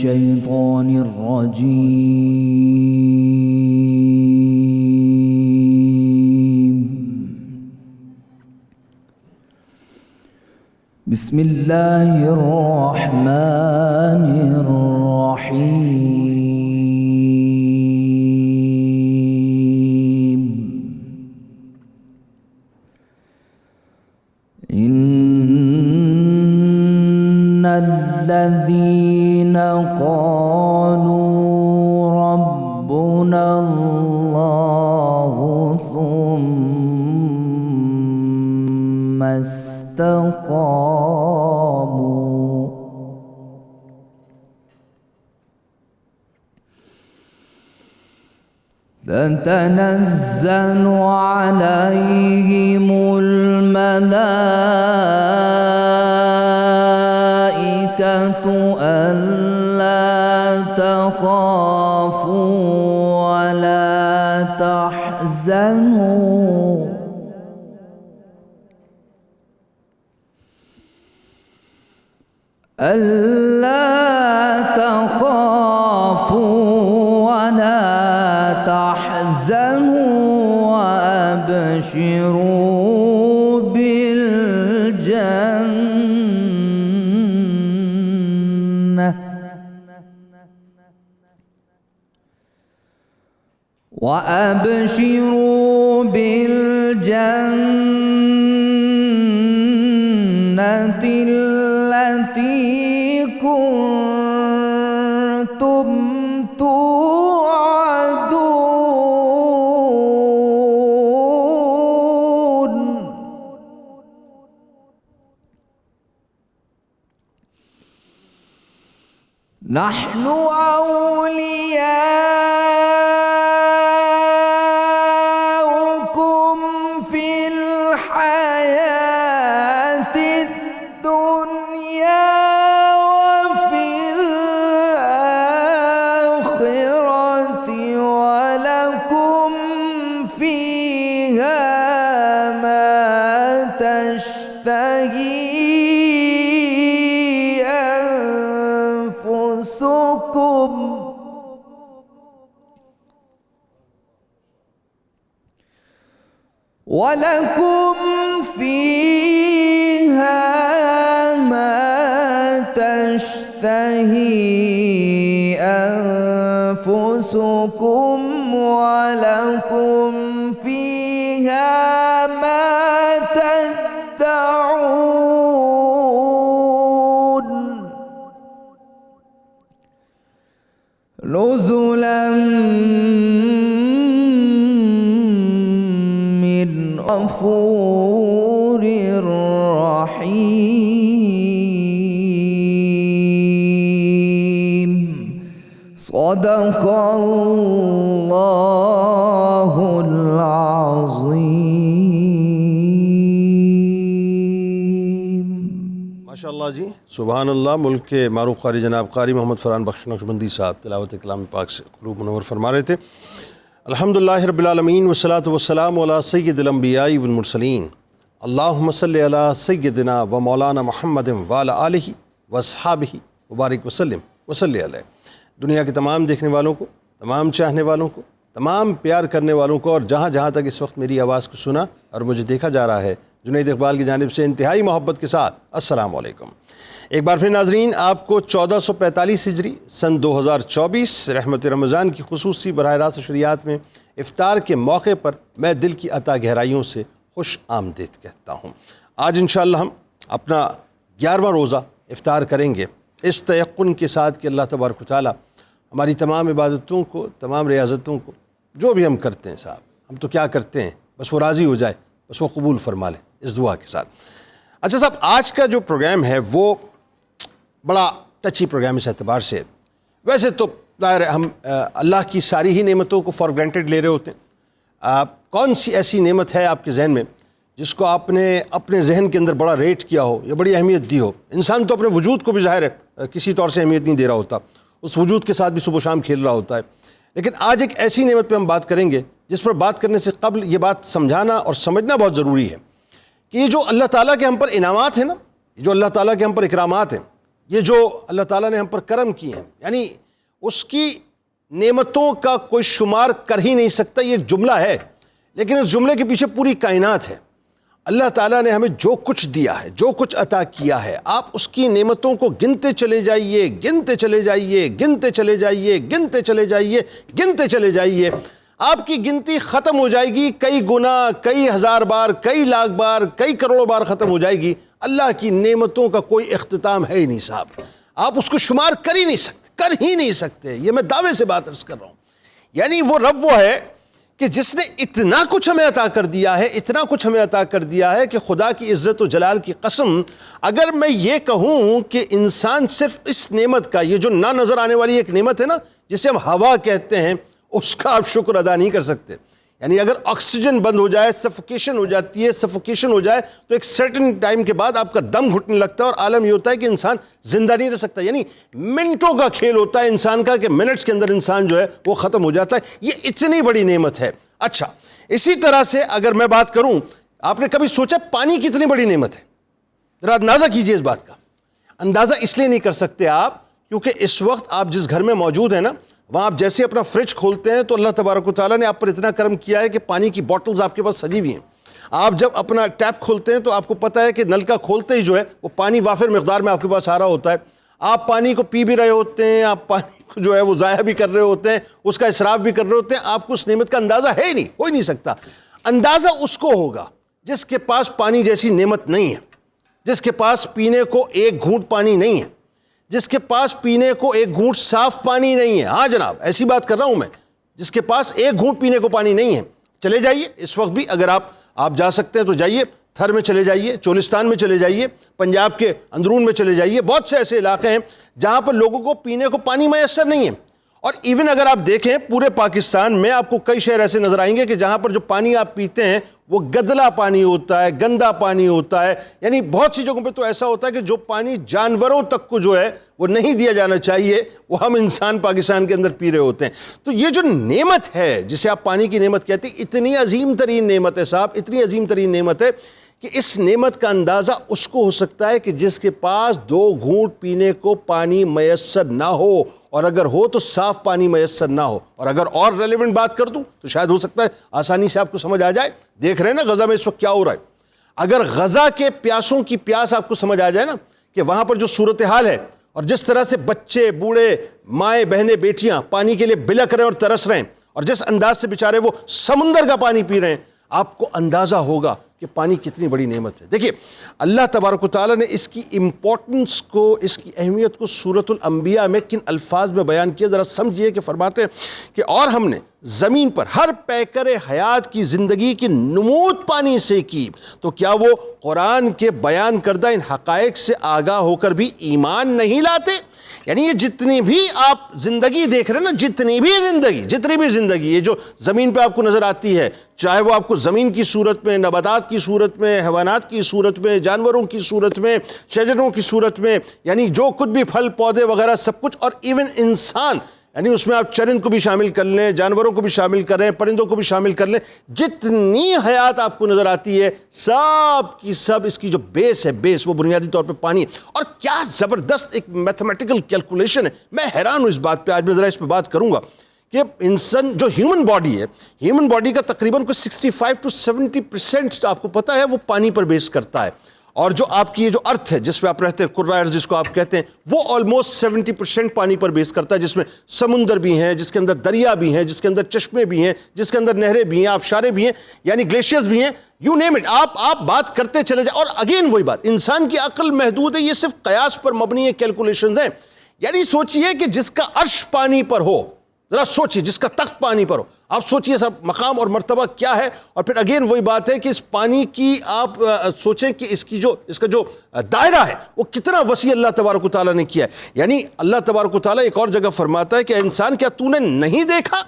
الشيطان الرجيم. بسم الله الرحمن الرحيم. إن الذين قالوا ربنا الله ثم استقاموا تتنزل عليهم الملائكة ألا تخافوا ولا تحزنوا وأبشروا بالجنة التي كنتم توعدون. نحن أولياؤكم في الحياة الدنيا وفي الآخرة ولكم فيها ما تشتهي أنفسكم ولكم فيها ما تشتهي أنفسكم ولكم فيها ما تدعون. نزلا من غفور رحيم. صدق الله العظيم. ماشاء اللہ جی، سبحان اللہ. ملک کے معروف قاری جناب قاری محمد فرحان بخش نقشبندی صاحب تلاوت کلام پاک سے قلوب منور فرما رہے تھے. الحمدللہ رب العالمین والصلاة والسلام علی سید الانبیاء والمرسلین. اللہم صلی علی سیدنا و مولانا محمد وعلی آلہ واصحابہ وبارک وسلم وصلی علیہ. دنیا کے تمام دیکھنے والوں کو، تمام چاہنے والوں کو، تمام پیار کرنے والوں کو، اور جہاں جہاں تک اس وقت میری آواز کو سنا اور مجھے دیکھا جا رہا ہے، جنید اقبال کی جانب سے انتہائی محبت کے ساتھ السلام علیکم. ایک بار پھر ناظرین، آپ کو 1445 ہجری سن 2024 رحمت رمضان کی خصوصی براہ راست شریعت میں افطار کے موقع پر میں دل کی عطا گہرائیوں سے خوش آمدید کہتا ہوں. آج انشاءاللہ ہم اپنا 11واں روزہ افطار کریں گے اس تیقن کے ساتھ کہ اللہ تبارک و تعالیٰ ہماری تمام عبادتوں کو، تمام ریاضتوں کو، جو بھی ہم کرتے ہیں صاحب، ہم تو کیا کرتے ہیں، بس وہ راضی ہو جائے، بس وہ قبول فرما لے اس دعا کے ساتھ. اچھا صاحب، آج کا جو پروگرام ہے وہ بڑا ٹچی پروگرام اس اعتبار سے. ویسے تو ظاہر ہے ہم اللہ کی ساری ہی نعمتوں کو فار گرانٹیڈ لے رہے ہوتے ہیں. کون سی ایسی نعمت ہے آپ کے ذہن میں جس کو آپ نے اپنے ذہن کے اندر بڑا ریٹ کیا ہو یا بڑی اہمیت دی ہو؟ انسان تو اپنے وجود کو بھی ظاہر ہے کسی طور سے اہمیت نہیں دے رہا ہوتا، اس وجود کے ساتھ بھی صبح و شام کھیل رہا ہوتا ہے. لیکن آج ایک ایسی نعمت پہ ہم بات کریں گے جس پر بات کرنے سے قبل یہ بات سمجھانا اور سمجھنا بہت ضروری ہے کہ یہ جو اللہ تعالیٰ کے ہم پر انعامات ہیں نا، یہ جو اللہ تعالیٰ کے ہم پر اکرامات ہیں، یہ جو اللہ تعالیٰ نے ہم پر کرم کیے ہیں، یعنی اس کی نعمتوں کا کوئی شمار کر ہی نہیں سکتا. یہ ایک جملہ ہے، لیکن اس جملے کے پیچھے پوری کائنات ہے. اللہ تعالیٰ نے ہمیں جو کچھ دیا ہے، جو کچھ عطا کیا ہے، آپ اس کی نعمتوں کو گنتے چلے جائیے، گنتے چلے جائیے، گنتے چلے جائیے، گنتے چلے جائیے، گنتے چلے جائیے. آپ کی گنتی ختم ہو جائے گی، کئی گنا، کئی ہزار بار، کئی لاکھ بار، کئی کروڑوں بار ختم ہو جائے گی. اللہ کی نعمتوں کا کوئی اختتام ہے ہی نہیں صاحب. آپ اس کو شمار کر ہی نہیں سکتے. یہ میں دعوے سے بات عرض کر رہا ہوں. یعنی وہ رب وہ ہے کہ جس نے اتنا کچھ ہمیں عطا کر دیا ہے، اتنا کچھ ہمیں عطا کر دیا ہے کہ خدا کی عزت و جلال کی قسم، اگر میں یہ کہوں کہ انسان صرف اس نعمت کا، یہ جو نہ نظر آنے والی ایک نعمت ہے نا جسے ہم ہوا کہتے ہیں، اس کا آپ شکر ادا نہیں کر سکتے. یعنی اگر آکسیجن بند ہو جائے، سفوکیشن ہو جاتی ہے، سفوکیشن ہو جائے تو ایک سرٹن ٹائم کے بعد آپ کا دم گھٹنے لگتا ہے، اور عالم یہ ہوتا ہے کہ انسان زندہ نہیں رہ سکتا. یعنی منٹوں کا کھیل ہوتا ہے انسان کا، کہ منٹس کے اندر انسان جو ہے وہ ختم ہو جاتا ہے. یہ اتنی بڑی نعمت ہے. اچھا، اسی طرح سے اگر میں بات کروں، آپ نے کبھی سوچا پانی کتنی بڑی نعمت ہے؟ ذرا اندازہ کیجئے اس بات کا. اندازہ اس لیے نہیں کر سکتے آپ کیونکہ اس وقت آپ جس گھر میں موجود ہیں نا، وہاں آپ جیسے اپنا فریج کھولتے ہیں تو اللہ تبارک و تعالیٰ نے آپ پر اتنا کرم کیا ہے کہ پانی کی بوٹلز آپ کے پاس سجی ہوئی ہیں. آپ جب اپنا ٹیپ کھولتے ہیں تو آپ کو پتہ ہے کہ نل کا کھولتے ہی جو ہے وہ پانی وافر مقدار میں آپ کے پاس آ رہا ہوتا ہے. آپ پانی کو پی بھی رہے ہوتے ہیں، آپ پانی کو جو ہے وہ ضائع بھی کر رہے ہوتے ہیں، اس کا اسراف بھی کر رہے ہوتے ہیں. آپ کو اس نعمت کا اندازہ ہے ہی نہیں، ہو ہی نہیں سکتا. اندازہ اس کو ہوگا جس کے پاس پانی جیسی نعمت نہیں ہے، جس کے پاس پینے کو ایک گھونٹ پانی نہیں ہے، جس کے پاس پینے کو ایک گھونٹ صاف پانی نہیں ہے. ہاں جناب، ایسی بات کر رہا ہوں میں، جس کے پاس ایک گھونٹ پینے کو پانی نہیں ہے. چلے جائیے اس وقت بھی، اگر آپ جا سکتے ہیں تو جائیے، تھر میں چلے جائیے، چولستان میں چلے جائیے، پنجاب کے اندرون میں چلے جائیے. بہت سے ایسے علاقے ہیں جہاں پر لوگوں کو پینے کو پانی میسر نہیں ہے. اور ایون اگر آپ دیکھیں پورے پاکستان میں آپ کو کئی شہر ایسے نظر آئیں گے کہ جہاں پر جو پانی آپ پیتے ہیں وہ گدلا پانی ہوتا ہے، گندا پانی ہوتا ہے. یعنی بہت سی جگہوں پہ تو ایسا ہوتا ہے کہ جو پانی جانوروں تک کو جو ہے وہ نہیں دیا جانا چاہیے، وہ ہم انسان پاکستان کے اندر پی رہے ہوتے ہیں. تو یہ جو نعمت ہے جسے آپ پانی کی نعمت کہتے ہیں، اتنی عظیم ترین نعمت ہے صاحب، اتنی عظیم ترین نعمت ہے کہ اس نعمت کا اندازہ اس کو ہو سکتا ہے کہ جس کے پاس 2 گھونٹ پینے کو پانی میسر نہ ہو، اور اگر ہو تو صاف پانی میسر نہ ہو. اور اگر اور ریلیونٹ بات کر دوں تو شاید ہو سکتا ہے آسانی سے آپ کو سمجھ آ جائے. دیکھ رہے ہیں نا غزہ میں اس وقت کیا ہو رہا ہے. اگر غزہ کے پیاسوں کی پیاس آپ کو سمجھ آ جائے نا کہ وہاں پر جو صورتحال ہے، اور جس طرح سے بچے، بوڑھے، مائیں، بہنیں، بیٹیاں پانی کے لیے بلک رہے ہیں اور ترس رہے ہیں، اور جس انداز سے بیچارے وہ سمندر کا پانی پی رہے ہیں، آپ کو اندازہ ہوگا کہ پانی کتنی بڑی نعمت ہے. دیکھیے اللہ تبارک و تعالیٰ نے اس کی امپورٹنس کو، اس کی اہمیت کو سورۃ الانبیاء میں کن الفاظ میں بیان کیا، ذرا سمجھیے کہ فرماتے ہیں کہ اور ہم نے زمین پر ہر پیکر حیات کی زندگی کی نمود پانی سے کی، تو کیا وہ قرآن کے بیان کردہ ان حقائق سے آگاہ ہو کر بھی ایمان نہیں لاتے؟ یعنی یہ جتنی بھی آپ زندگی دیکھ رہے ہیں نا، جتنی بھی زندگی یہ جو زمین پہ آپ کو نظر آتی ہے، چاہے وہ آپ کو زمین کی صورت میں، نباتات کی صورت میں، حیوانات کی صورت میں، جانوروں کی صورت میں، شجروں کی صورت میں، یعنی جو کچھ بھی پھل پودے وغیرہ سب کچھ، اور ایون انسان، یعنی اس میں آپ چرند کو بھی شامل کر لیں، جانوروں کو بھی شامل کریں، پرندوں کو بھی شامل کر لیں، جتنی حیات آپ کو نظر آتی ہے سب کی سب اس کی جو بیس ہے، بیس وہ بنیادی طور پہ پانی ہے. اور کیا زبردست ایک میتھمیٹیکل کیلکولیشن ہے. میں حیران ہوں اس بات پہ، آج میں ذرا اس پہ بات کروں گا کہ انسان جو ہیومن باڈی ہے، ہیومن باڈی کا تقریباً کوئی 65 to 70% آپ کو پتہ ہے وہ پانی پر بیس کرتا ہے. اور جو آپ کی یہ جو ارتھ ہے جس پہ آپ رہتے ہیں، کرہ ارض جس کو آپ کہتے ہیں، وہ آلموسٹ 70% پانی پر بیس کرتا ہے، جس میں سمندر بھی ہیں، جس کے اندر دریا بھی ہیں، جس کے اندر چشمے بھی ہیں، جس کے اندر نہریں بھی ہیں، آبشاریں بھی ہیں، یعنی گلیشیئرز بھی ہیں، یو نیم اٹ. آپ بات کرتے چلے جائیں. اور اگین وہی بات، انسان کی عقل محدود ہے، یہ صرف قیاس پر مبنی کیلکولیشنز ہیں. یعنی سوچئے کہ جس کا عرش پانی پر ہو، ذرا سوچئے جس کا تخت پانی پر ہو، آپ سوچئے سر مقام اور مرتبہ کیا ہے. اور پھر اگین وہی بات ہے کہ اس پانی کی آپ سوچیں کہ اس کا جو دائرہ ہے وہ کتنا وسیع اللہ تبارک و تعالیٰ نے کیا ہے. یعنی اللہ تبارک و تعالیٰ ایک اور جگہ فرماتا ہے کہ انسان کیا تو نے نہیں دیکھا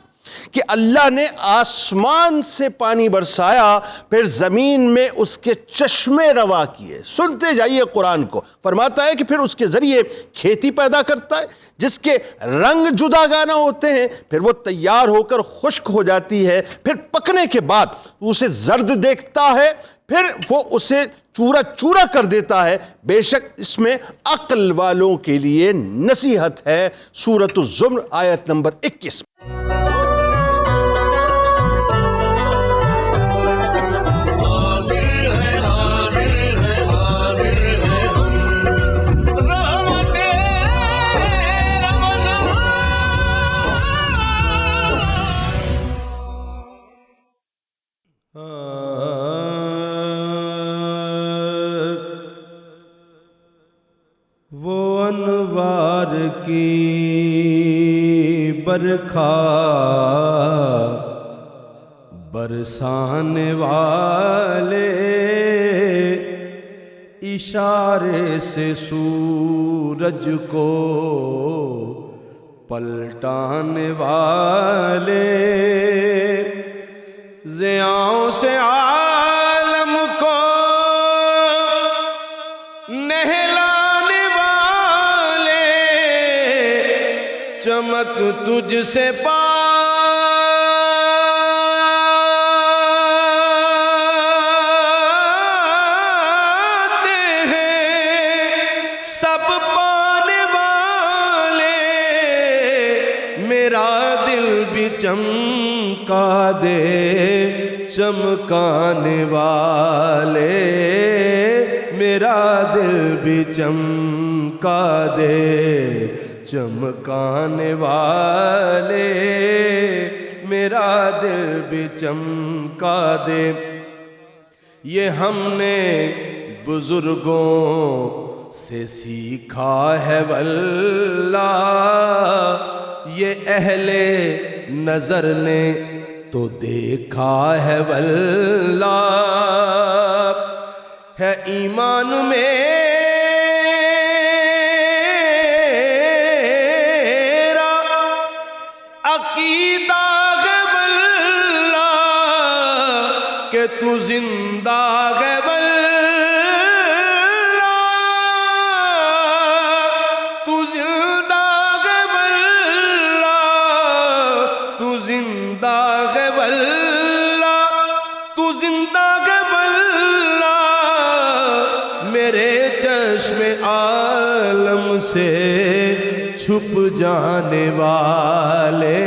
کہ اللہ نے آسمان سے پانی برسایا، پھر زمین میں اس کے چشمے روا کیے. سنتے جائیے قرآن کو. فرماتا ہے کہ پھر اس کے ذریعے کھیتی پیدا کرتا ہے جس کے رنگ جدا گانا ہوتے ہیں، پھر وہ تیار ہو کر خشک ہو جاتی ہے، پھر پکنے کے بعد اسے زرد دیکھتا ہے، پھر وہ اسے چورا چورا کر دیتا ہے. بے شک اس میں عقل والوں کے لیے نصیحت ہے. سورۃ الزمر آیت نمبر 21. وہ انوار کی برکھا برسانے والے، اشارے سے سورج کو پلٹانے والے، ضیاؤں سے عالم کو نہلانے والے، چمک تجھ سے پاتے ہیں سب پانے والے، میرا دل بھی چمکا دے چمکانے والے، میرا دل بھی چمکا دے چمکانے والے، میرا دل بھی چمکا دے. یہ ہم نے بزرگوں سے سیکھا ہے واللہ، یہ اہل نظر نے تو دیکھا ہے واللہ. ہے ایمان میرا عقیدہ ہے واللہ کہ تو زندہ ہے واللہ، تو زندہ ہے واللہ، تو زندہ ہے واللہ، تو زندہ ہے واللہ، میرے چشم عالم سے چھپ جانے والے،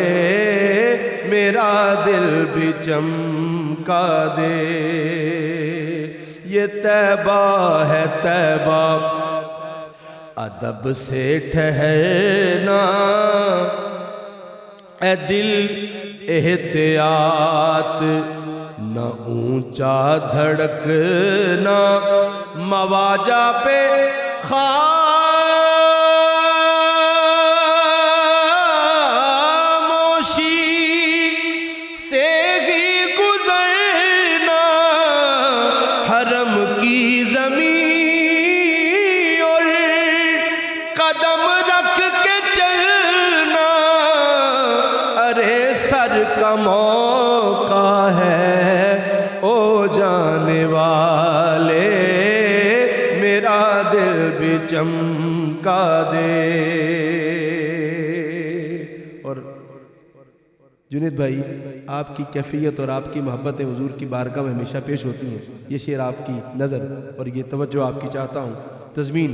میرا دل بھی چمکا دے. یہ طیبہ ہے طیبہ ادب سے ٹھہرنا، اے دل احتیاط نہ اونچا دھڑکنا، مواجہ پہ کا موقع ہے او جانے والے، میرا دل بھی چمکا دے. اور جنید بھائی، آپ کی کیفیت اور آپ کی محبت حضور کی بارگاہ میں ہمیشہ پیش ہوتی ہیں. یہ شعر آپ کی نظر اور یہ توجہ آپ کی چاہتا ہوں. تضمین: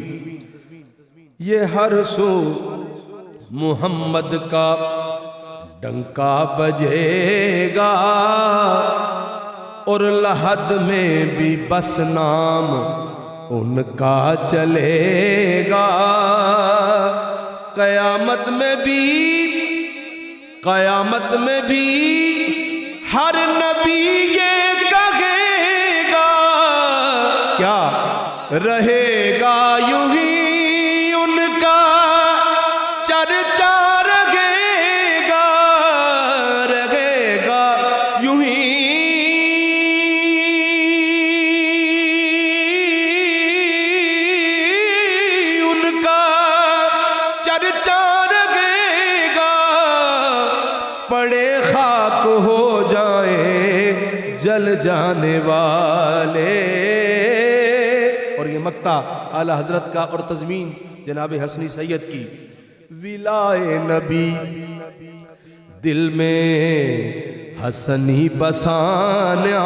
یہ ہر سو محمد کا ڈنکا بجے گا، اور لحد میں بھی بس نام ان کا چلے گا. قیامت میں بھی ہر نبی یہ کہے گا، کیا رہے گا یوں ہی ان کا چرچا، پڑے خاک ہو جائیں جل جانے والے. اور یہ مقطع اعلیٰ حضرت کا اور تضمین جناب حسنی سید کی. ولائے نبی دل میں حسنی بسانا،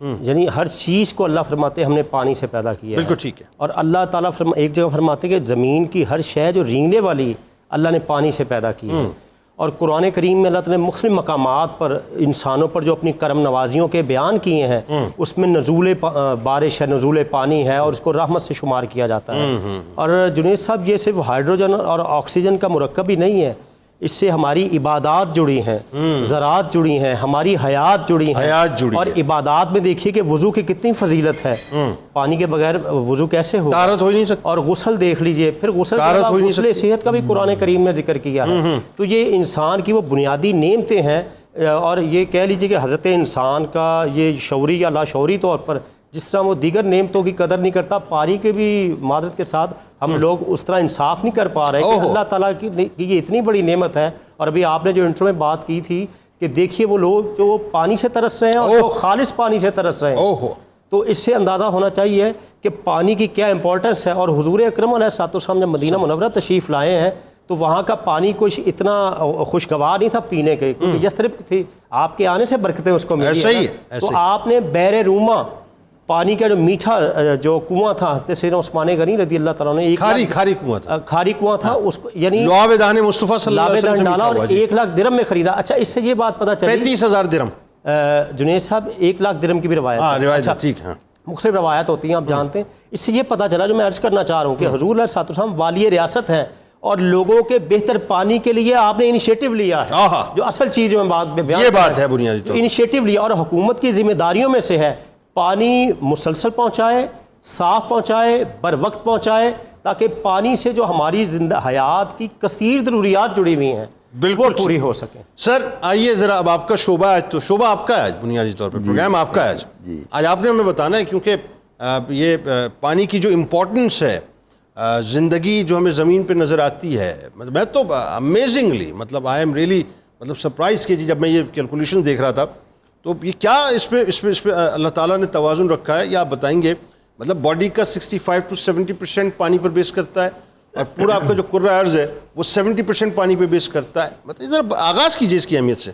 یعنی ہر چیز کو اللہ فرماتے ہیں ہم نے پانی سے پیدا کیا ہے. بالکل ٹھیک ہے. اور اللہ تعالیٰ ایک جگہ فرماتے ہیں کہ زمین کی ہر شے جو رینگنے والی اللہ نے پانی سے پیدا کی ہے. اور قرآن کریم میں اللہ تعالیٰ نے مختلف مقامات پر انسانوں پر جو اپنی کرم نوازیوں کے بیان کیے ہیں اس میں نزول بارش ہے, نزول پانی ہے, اور اس کو رحمت سے شمار کیا جاتا ہے. اور جنید صاحب یہ صرف ہائیڈروجن اور آکسیجن کا مرکب ہی نہیں ہے, اس سے ہماری عبادات جڑی ہیں, زراعت جڑی ہیں, ہماری حیات جڑی ہیں. اور عبادات میں دیکھیے کہ وضو کی کتنی فضیلت ہے. پانی کے بغیر وضو کیسے ہو, طہارت ہو ہی نہیں سکتی. اور غسل دیکھ لیجئے, پھر غسل صحت کا بھی قرآن کریم میں ذکر کیا ہے. تو یہ انسان کی وہ بنیادی نعمتیں ہیں. اور یہ کہہ لیجئے کہ حضرت انسان کا یہ شعوری یا لاشعوری طور پر جس طرح وہ دیگر نعمتوں کی قدر نہیں کرتا, پانی کے بھی معذرت کے ساتھ ہم لوگ اس طرح انصاف نہیں کر پا رہے کہ اللہ تعالیٰ کی یہ اتنی بڑی نعمت ہے. اور ابھی آپ نے جو انٹرو میں بات کی تھی کہ دیکھیے وہ لوگ جو پانی سے ترس رہے ہیں اور جو خالص پانی سے ترس رہے ہیں, تو اس سے اندازہ ہونا چاہیے کہ پانی کی کیا امپورٹنس ہے. اور حضور اکرم علیہ الصلوۃ والسلام جب مدینہ منورہ تشریف لائے ہیں تو وہاں کا پانی کچھ اتنا خوشگوار نہیں تھا پینے کے, کیونکہ جس طرف تھی آپ کے آنے سے برکتیں اس کو ملی ہیں. تو آپ نے بحر روما پانی کا جو میٹھا جو کنواں تھا حضرت سیدنا عثمان غنی رضی اللہ تعالیٰ نے کھاری کنواں تھا اس کو یعنی لعاب دہن مصطفیٰ صلی اللہ علیہ وسلم ڈالا اور 1 لاکھ درہم میں خریدا. اچھا اس سے یہ بات پتہ چلی 35,000 درہم. جنید صاحب 1 لاکھ درہم کی بھی روایت ہے. ٹھیک ہے, مختلف روایت ہوتی ہیں آپ جانتے ہیں. اس سے یہ پتہ چلا جو میں عرض کرنا چاہ رہا ہوں کہ حضور علیہ الصلوۃ والسلام والی ریاست ہیں اور لوگوں کے بہتر پانی کے لیے آپ نے انیشیٹو لیا ہے. جو اصل چیز جو میں بیان یہ بات ہے بنیادی طور انیشیٹو لیا, اور حکومت کی ذمہ داریوں میں سے ہے پانی مسلسل پہنچائے, صاف پہنچائے, بر وقت پہنچائے, تاکہ پانی سے جو ہماری زندہ حیات کی کثیر ضروریات جڑی ہوئی ہیں بالکل پوری ہو سکیں. سر آئیے ذرا, اب آپ کا شعبہ ہے, تو شعبہ آپ کا ہے بنیادی طور پر, پروگرام آپ کا ہے آج. آپ نے ہمیں بتانا ہے کیونکہ یہ پانی کی جو امپورٹنس ہے, زندگی جو ہمیں زمین پہ نظر آتی ہے, میں تو amazingly I am really surprise کیجیے جب میں یہ کیلکولیشن دیکھ رہا تھا, تو یہ کیا اس پہ اللہ تعالیٰ نے توازن رکھا ہے, یا آپ بتائیں گے. باڈی کا 65 to 70% پانی پر بیس کرتا ہے, اور پورا آپ کا جو کرۂ ارض ہے وہ 70% پانی پہ بیس کرتا ہے. ذرا آغاز کیجیے اس کی اہمیت سے.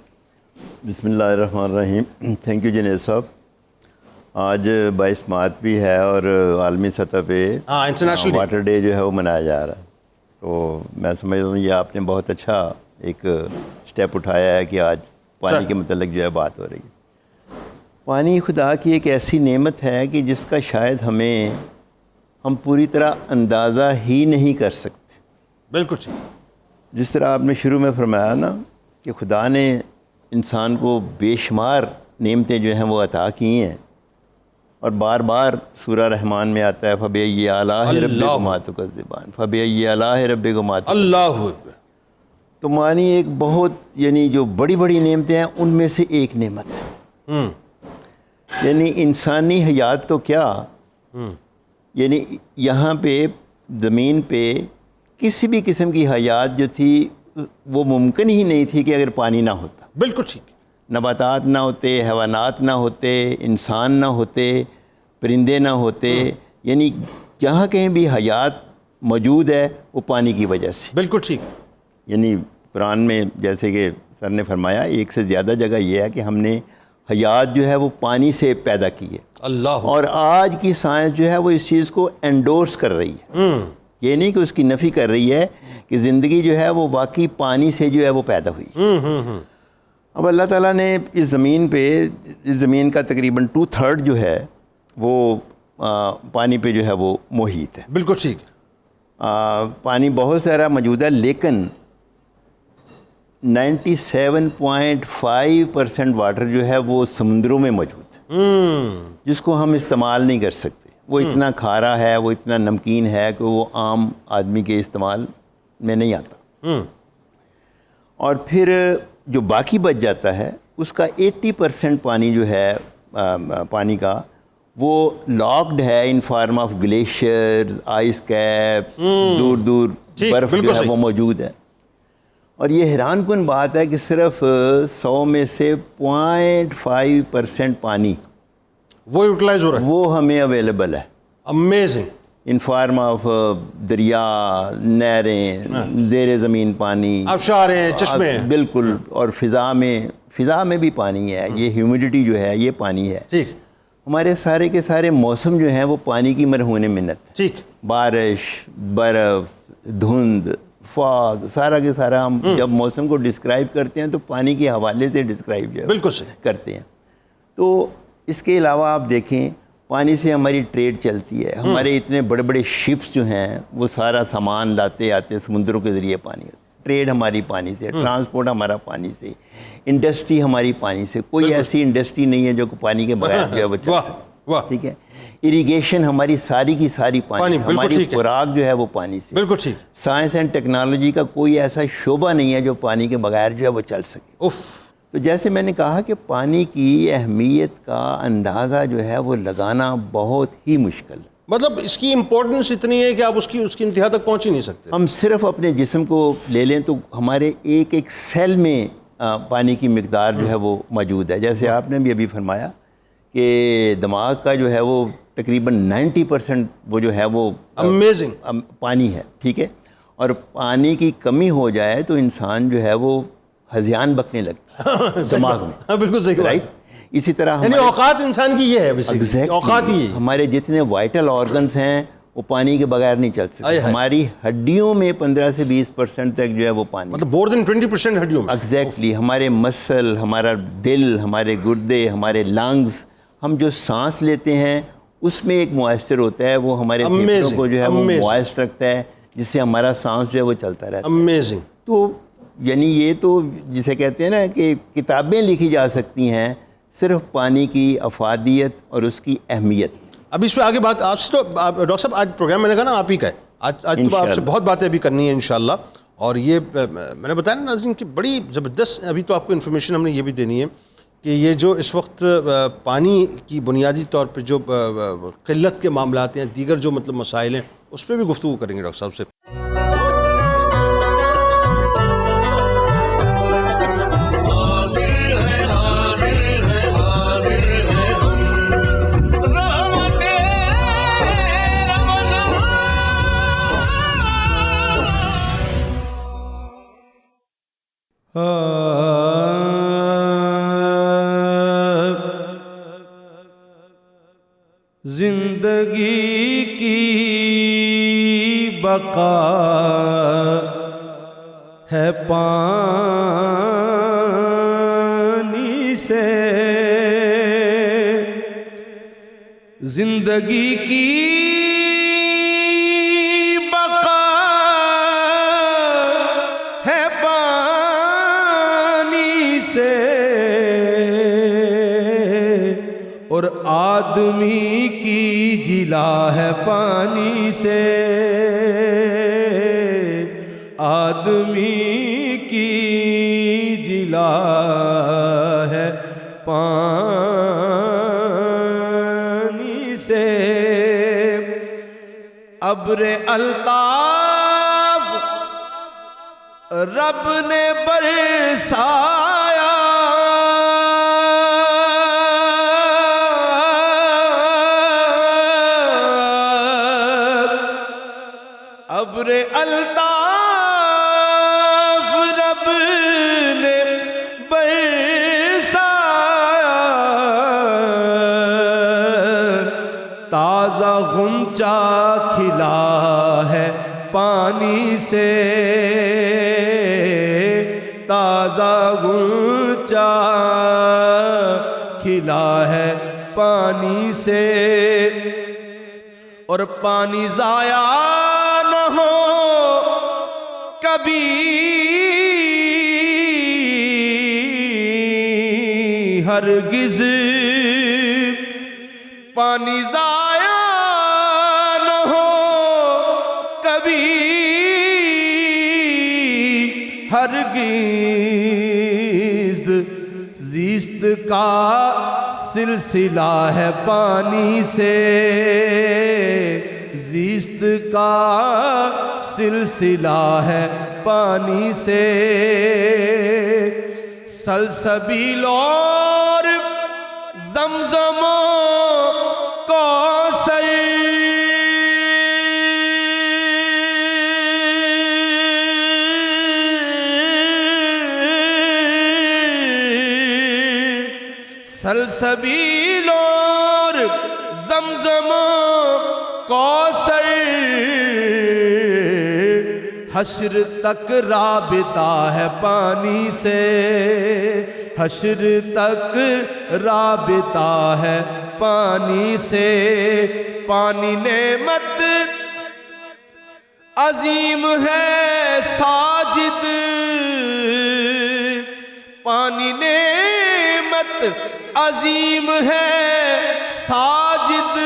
بسم اللہ الرحمن الرحیم. تھینک یو جنید صاحب. آج 22 مارچ بھی ہے اور عالمی سطح پہ انٹرنیشنل واٹر ڈے جو ہے وہ منایا جا رہا ہے. تو میں سمجھتا ہوں یہ آپ نے بہت اچھا ایک سٹیپ اٹھایا ہے کہ آج پانی کے متعلق جو ہے بات ہو رہی ہے. پانی خدا کی ایک ایسی نعمت ہے کہ جس کا شاید ہم پوری طرح اندازہ ہی نہیں کر سکتے. بالکل ٹھیک. جس طرح آپ نے شروع میں فرمایا نا کہ خدا نے انسان کو بے شمار نعمتیں جو ہیں وہ عطا کی ہیں, اور بار بار سورہ رحمان میں آتا ہے فَبِأَيِّ آلَاءِ رَبِّكُمَا تُكَذِّبَانِ فَبِأَيِّ آلَاءِ رَبِّكُمَا تُكَذِّبَانِ. اللہ اکبر. تو معنی ایک بہت یعنی جو بڑی بڑی نعمتیں ہیں ان میں سے ایک نعمت ہے. یعنی انسانی حیات تو کیا, یعنی یہاں پہ زمین پہ کسی بھی قسم کی حیات جو تھی وہ ممکن ہی نہیں تھی کہ اگر پانی نہ ہوتا. بالکل ٹھیک. نباتات نہ ہوتے, حیوانات نہ ہوتے, انسان نہ ہوتے, پرندے نہ ہوتے, یعنی جہاں کہیں بھی حیات موجود ہے وہ پانی کی وجہ سے. بالکل ٹھیک. یعنی قرآن میں جیسے کہ سر نے فرمایا ایک سے زیادہ جگہ یہ ہے کہ ہم نے حیات جو ہے وہ پانی سے پیدا کی ہے. اللہ. اور آج کی سائنس جو ہے وہ اس چیز کو انڈورس کر رہی ہے. یہ نہیں کہ اس کی نفی کر رہی ہے کہ زندگی جو ہے وہ واقعی پانی سے جو ہے وہ پیدا ہوئی. اب اللہ تعالیٰ نے اس زمین کا تقریباً 2/3 جو ہے وہ پانی پہ جو ہے وہ محیط ہے. بالکل ٹھیک. پانی بہت سارا موجود ہے, لیکن 97.5% واٹر جو ہے وہ سمندروں میں موجود ہے, جس کو ہم استعمال نہیں کر سکتے. وہ اتنا کھارا ہے, وہ اتنا نمکین ہے کہ وہ عام آدمی کے استعمال میں نہیں آتا. اور پھر جو باقی بچ جاتا ہے اس کا 80% پانی جو ہے پانی کا وہ لاکڈ ہے in form of glaciers, ice cap, دور دور برف جو ہے وہ موجود ہے. اور یہ حیران کن بات ہے کہ صرف 100 میں سے 0.5% پانی وہ یوٹیلائز ہو رہا ہے, وہ ہمیں اویلیبل ہے. امیزنگ. ان فارم آف دریا, نہریں, زیر زمین پانی, آبشاریں, چشمے. بالکل. اور فضا میں بھی پانی ہے, یہ ہیومیڈیٹی جو ہے یہ پانی ہے. ٹھیک. ہمارے سارے کے سارے موسم جو ہیں وہ پانی کی مرہون منت ہے. ٹھیک. بارش، برف، دھند، فاگ، سارا کے سارا ہم جب موسم کو ڈسکرائب کرتے ہیں تو پانی کے حوالے سے ڈسکرائب جو ہے بالکل صحیح کرتے ہیں. تو اس کے علاوہ آپ دیکھیں پانی سے ہماری ٹریڈ چلتی ہے. ہمارے اتنے بڑے بڑے شپس جو ہیں وہ سارا سامان لاتے آتے سمندروں کے ذریعے پانی ہوتے. ٹریڈ ہماری پانی سے، ٹرانسپورٹ ہمارا پانی سے، انڈسٹری ہماری پانی سے. کوئی ایسی انڈسٹری نہیں ہے جو پانی کے بغیر جو ہے وہ چل سکے. ٹھیک ہے. اریگیشن ہماری ساری کی ساری پانی، ہماری خوراک جو ہے وہ پانی سے. بالکل ٹھیک. سائنس اینڈ ٹیکنالوجی کا کوئی ایسا شعبہ نہیں ہے جو پانی کے بغیر جو ہے وہ چل سکے. تو جیسے میں نے کہا کہ پانی کی اہمیت کا اندازہ جو ہے وہ لگانا بہت ہی مشکل ہے. مطلب اس کی امپورٹنس اتنی ہے کہ آپ اس کی انتہا تک پہنچ ہی نہیں سکتے. ہم صرف اپنے جسم کو لے لیں تو ہمارے ایک ایک سیل میں پانی کی مقدار جو ہے وہ موجود ہے. جیسے آپ نے بھی ابھی فرمایا کہ دماغ کا جو ہے وہ تقریباً 90% وہ جو ہے وہ امیزنگ پانی ہے. ٹھیک ہے. اور پانی کی کمی ہو جائے تو انسان جو ہے وہ ہذیان بکنے لگتا ہے دماغ میں. بالکل صحیح. رائٹ. اسی طرح یعنی اوقات انسان کی یہ ہے اوقات ہی ہمارے جتنے وائٹل آرگنز ہیں وہ پانی کے بغیر نہیں چل سکتے. ہماری ہڈیوں میں 15 سے 20% تک جو ہے وہ پانی، مطلب more than 20% ہڈیوں میں. ایگزیکٹلی. ہمارے مسل، ہمارا دل، ہمارے گردے، ہمارے لنگز، ہم جو سانس لیتے ہیں اس میں ایک موئسچر ہوتا ہے وہ ہمارے پھیپھڑوں کو جو ہے وہ موئسٹ رکھتا ہے جس سے ہمارا سانس جو ہے وہ چلتا رہتا ہے. امیزنگ. تو یعنی یہ تو جسے کہتے ہیں نا کہ کتابیں لکھی جا سکتی ہیں صرف پانی کی افادیت اور اس کی اہمیت. اب اس پہ آگے بات آج تو ڈاکٹر صاحب آج پروگرام میں نے کہا نا آپ ہی کا ہے. آج تو آپ سے بہت باتیں ابھی کرنی ہیں انشاءاللہ. اور یہ میں نے بتایا نا ناظرین کہ بڑی زبردست ابھی تو آپ کو انفارمیشن ہم نے یہ بھی دینی ہے کہ یہ جو اس وقت پانی کی بنیادی طور پہ جو قلت کے معاملات ہیں، دیگر جو مطلب مسائل ہیں، اس پہ بھی گفتگو کریں گے ڈاکٹر صاحب سے. زندگی کی بقا ہے پانی سے، زندگی کی بقا ہے پانی سے، اور آدمی کی جلا ہے پانی سے، آدمی کی جلا ہے پانی سے. ابر الطاف رب نے برسایا، ابر الطاف رب نے برسایا، تازہ غنچہ کھلا ہے پانی سے، تازہ غنچہ کھلا ہے پانی سے. اور پانی ضائع نہ ہو کبھی ہرگز، پانی ضائع نہ ہو کبھی ہرگز، زیست کا سلسلہ ہے پانی سے، زیست کا سلسلہ ہے پانی سے. سلسبیل اور زمزم و کوثر، سلسبیل اور اور زمزم کوثر حشر تک رابطہ ہے پانی سے، حشر تک رابطہ ہے پانی سے، پانی نعمت عظیم ہے ساجد، پانی نعمت عظیم ہے ساجد،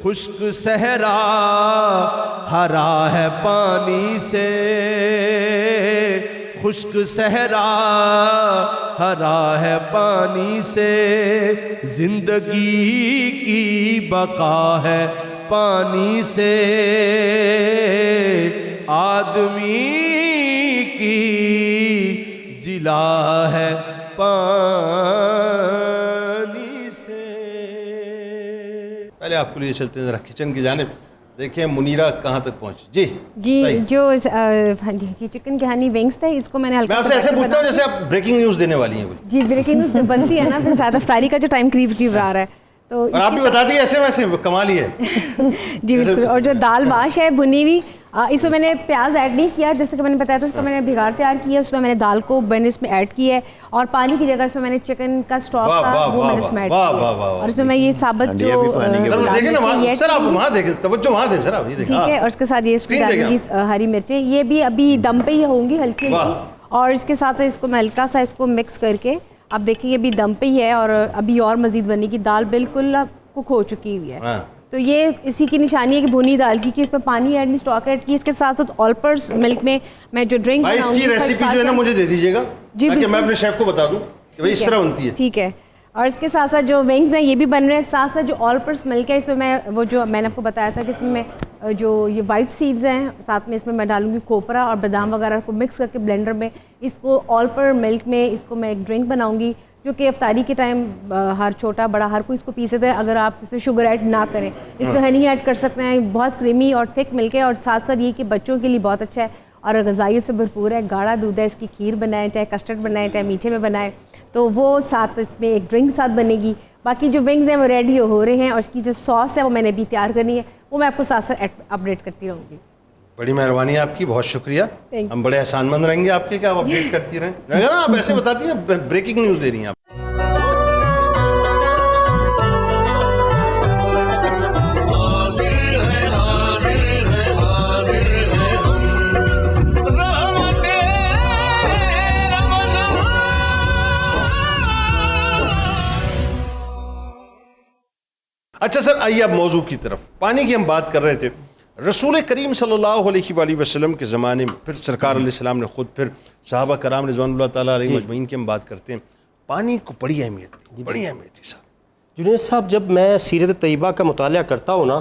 خشک صحرا ہرا ہے پانی سے، خشک صحرا ہرا ہے پانی سے، زندگی کی بقا ہے پانی سے، آدمی کی جلا ہے پانی سے۔ پہلے آپ کو لیے چلتے ہیں ذرا کچن کی جانب، دیکھیں منیرہ کہاں تک پہنچی۔ جی جو ہاں جی چکن کی ہنی ونگس تھے، اس کو میں نے میں آپ سے ایسے پوچھتا ہوں جیسے آپ بریکنگ نیوز دینے والی ہیں۔ جی بریکنگ نیوز بنتی ہے نا، پھر ساتھ افطاری کا جو ٹائم قریب آ رہا ہے تو اور آپ بھی بتا دیے ایسے ویسے، کمال ہی ہے۔ جی بالکل۔ اور جو دال ماش ہے بھنی ہوئی، اس میں نے پیاز ایڈ نہیں کیا، جیسے کہ میں نے بتایا تھا، اس کو میں نے بھگار تیار کیا ہے، اس میں میں نے دال کو اس میں ایڈ کیا ہے، اور پانی کی جگہ اس میں میں نے چکن کا اسٹاک تھا وہ میں نے اس میں ایڈ کیا، اور اس میں میں یہ ثابت جو دیکھیں نا سر، آپ وہاں دیکھیں، توجہ وہاں دیں سر آپ، یہ دیکھیں ٹھیک ہے، اور اس کے ساتھ یہ اس میں ڈالوں گی ہری مرچیں، یہ بھی ابھی دم پہ ہی ہوں گی ہلکی ہلکی، اور اس کے ساتھ اس کو میں ہلکا سا اس کو مکس کر کے، اب دیکھیں یہ بھی دم پہ ہی ہے، اور ابھی اور مزید بنے گی، دال بالکل کک ہو چکی ہوئی ہے۔ تو یہ اسی کی نشانی ہے کہ بھونی دال کی، کہ اس میں پانی ایڈ نہیں، اسٹاک ایڈ کی، اس کے ساتھ ساتھ آل پرپز ملک میں میں جو ڈرنک بھائی اس کی ریسیپی جو ہے نا مجھے دے دیجیے گا تاکہ میں اپنے شیف کو بتا دوں کہ بھائی اس طرح بنتی ہے۔ ٹھیک ہے، اور اس کے ساتھ ساتھ جو ونگز ہیں یہ بھی بن رہے ہیں، ساتھ ساتھ جو آل پرپز ملک ہے، اس میں میں وہ جو میں نے آپ کو بتایا تھا کہ اس میں جو یہ وائٹ سیڈز ہیں، ساتھ میں اس میں ڈالوں گی کھوپرا اور بادام وغیرہ کو مکس کر کے بلینڈر میں، اس کو آل پر ملک میں اس کو میں ایک ڈرنک بناؤں گی، جو کہ افطاری کے ٹائم ہر چھوٹا بڑا ہر کوئی اس کو پی سکتا ہے، اگر آپ اس میں شوگر ایڈ نہ کریں، اس میں ہنی ایڈ کر سکتے ہیں، بہت کریمی اور تھک ملک ہے، اور ساتھ ساتھ یہ کہ بچوں کے لیے بہت اچھا ہے اور غذائیت سے بھرپور ہے، گاڑھا دودھ ہے، اس کی کھیر بنائیں، چاہے کسٹرڈ بنائیں، چاہے میٹھے میں بنائیں، تو وہ ساتھ اس میں ایک ڈرنک ساتھ بنے گی۔ باقی جو ونگز ہیں وہ ریڈی ہو رہے ہیں، اور اس کی جو ساس ہے وہ میں نے بھی تیار کرنی ہے، وہ میں آپ کو ساتھ ساتھ اپڈیٹ کرتی رہوں گی۔ بڑی مہربانی آپ کی، بہت شکریہ، ہم بڑے احسان مند رہیں گے آپ کے کہ آپ اپڈیٹ کرتی رہیں۔ اگر آپ ایسے بتاتی ہیں، بریکنگ نیوز دے رہی ہیں آپ۔ اچھا سر، آئیے اب موضوع کی طرف۔ پانی کی ہم بات کر رہے تھے، رسول کریم صلی اللہ علیہ وآلہ وسلم کے زمانے میں، پھر سرکار علیہ السلام نے خود، پھر صحابہ کرام رضوان اللہ تعالیٰ علیہ مجمعین کی ہم بات کرتے ہیں، پانی کو بڑی اہمیت تھی، بڑی اہمیت تھی صاحب۔ جنید صاحب، جب میں سیرت طیبہ کا مطالعہ کرتا ہوں نا،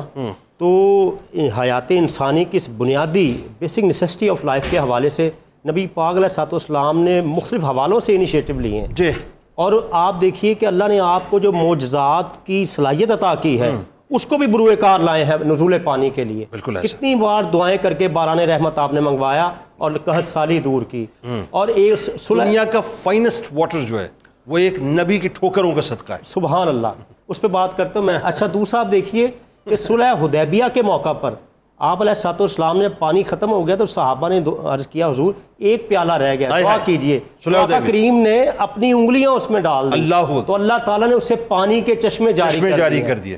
تو حیات انسانی کی اس بنیادی بیسک نیسیسٹی آف لائف کے حوالے سے نبی پاک علیہ السلام نے مختلف حوالوں سے انیشیٹو لیے ہیں جی، اور آپ دیکھیے کہ اللہ نے آپ کو جو معجزات کی صلاحیت عطا کی ہے اس کو بھی بروئے کار لائے ہیں نزول پانی کے لیے۔ بالکل ایسا، کتنی بار دعائیں کر کے باران رحمت آپ نے منگوایا اور قحط سالی دور کی، اور ایک دنیا کا فائنسٹ واٹر جو ہے وہ ایک نبی کی ٹھوکروں کا صدقہ ہے۔ سبحان اللہ، اس پہ بات کرتا ہوں میں۔ اچھا دوسرا آپ دیکھیے کہ صلح حدیبیہ کے موقع پر آپ علیہ السلام نے پانی ختم ہو گیا تو صحابہ نے عرض کیا حضور ایک پیالہ رہ گیا، دعا کیجئے، آقا کریم نے اپنی انگلیاں اس میں ڈال دی تو اللہ تعالیٰ نے اسے پانی کے چشمے جاری کر دیے۔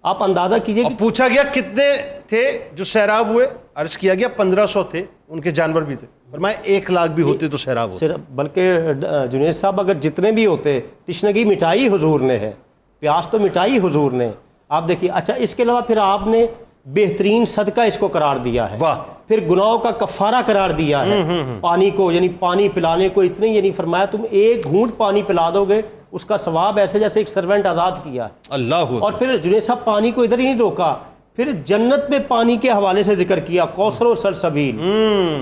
آپ اندازہ کیجئے کہ پوچھا گیا کتنے تھے جو سیراب ہوئے، عرض کیا گیا 1500 تھے، ان کے جانور بھی تھے، فرمایا 1,00,000 بھی ہوتے تو سیراب ہوتے۔ بلکہ جنید صاحب اگر جتنے بھی ہوتے، تشنگی مٹائی حضور نے ہے، پیاس تو مٹائی حضور نے۔ آپ دیکھیے، اچھا اس کے علاوہ پھر آپ نے بہترین صدقہ اس کو قرار دیا ہے، پھر گناہوں کا کفارہ قرار دیا ہے پانی کو، یعنی پانی پلانے کو اتنے، یعنی فرمایا تم ایک گھونٹ پانی پلا دو گے اس کا ثواب ایسے جیسے ایک سرونٹ آزاد کیا ہے اللہ۔ اور پھر جنید صاحب پانی کو ادھر ہی نہیں روکا، پھر جنت میں پانی کے حوالے سے ذکر کیا، کوثر و سلسبیل،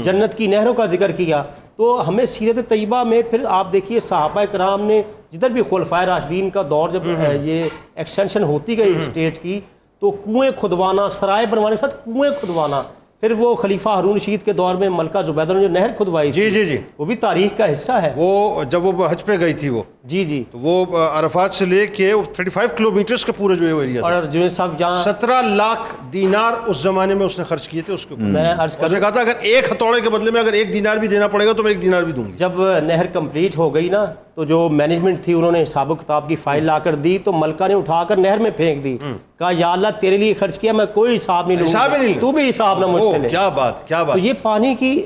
جنت کی نہروں کا ذکر کیا۔ تو ہمیں سیرت طیبہ میں پھر آپ دیکھیے صحابہ کرام نے جدھر بھی خلفائے راشدین کا دور جب یہ ایکسٹینشن ہوتی گئی اسٹیٹ کی، تو کنویں کھدوانا، سرائے بنوانے کے ساتھ کنویں کھدوانا، پھر وہ خلیفہ ہارون رشید کے دور میں ملکہ زبیدہ نے جو نہر کھدوائی جی جی جی، وہ بھی تاریخ کا حصہ ہے۔ وہ جب وہ حج پہ گئی تھی وہ جی جی. تو وہ عرفات سے لے کے 35 کلومیٹرز کا پورا جو ہے وہ ایریا تھا. اور جنید صاحب جہاں 17 لاکھ دینار اس زمانے میں اس نے خرچ کیے تھے اس کے اوپر. میں عرض اس نے کہا تھا اگر ایک ہتھوڑے کے بدلے میں اگر 1 دینار بھی دینا پڑے گا تو میں 1 دینار بھی دوں گی. جب نہر کمپلیٹ ہو گئی نا تو جو مینجمنٹ تھی انہوں نے حساب و کتاب کی فائل لا کر دی تو ملکہ نے اٹھا کر نہر میں پھینک دی. کہا یا اللہ تیرے لیے خرچ کیا، میں کوئی حساب نہیں لوں گا، تو بھی حساب نہ مجھ سے لے. کیا بات کیا بات. تو یہ پانی کی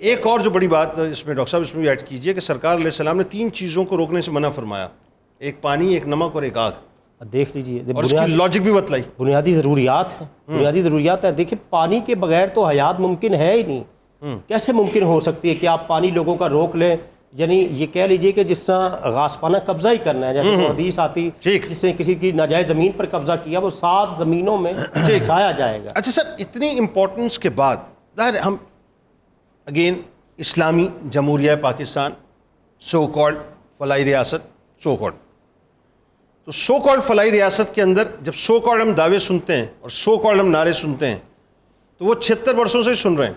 ایک اور جو بڑی بات اس میں ڈاکٹر صاحب اس میں بھی ایڈ کیجئے کہ سرکار علیہ السلام نے 3 چیزوں کو روکنے سے منع فرمایا، ایک پانی، ایک نمک اور ایک آگ. دیکھ لیجیے اور اس کی لاجک بھی بتلائی. بنیادی ضروریات ہیں، بنیادی ضروریات ہیں. دیکھیں پانی کے بغیر تو حیات ممکن ہے ہی نہیں. کیسے ممکن ہو سکتی ہے کہ آپ پانی لوگوں کا روک لیں؟ یعنی یہ کہہ لیجئے کہ جس طرح غاصبانہ قبضہ ہی کرنا ہے، جیسے وہ حدیث آتی جس نے کسی کی ناجائز زمین پر قبضہ کیا وہ 7 زمینوں میں چھایا جائے گا. اچھا سر، اتنی امپورٹنس کے بعد ظاہر ہم اگین اسلامی جمہوریہ پاکستان سو کالڈ فلاحی ریاست سو کالڈ، تو سو کالڈ فلاحی ریاست کے اندر جب سو کالڈ ہم دعوے سنتے ہیں اور سو کالڈ ہم نعرے سنتے ہیں تو وہ 76 برسوں سے سن رہے ہیں.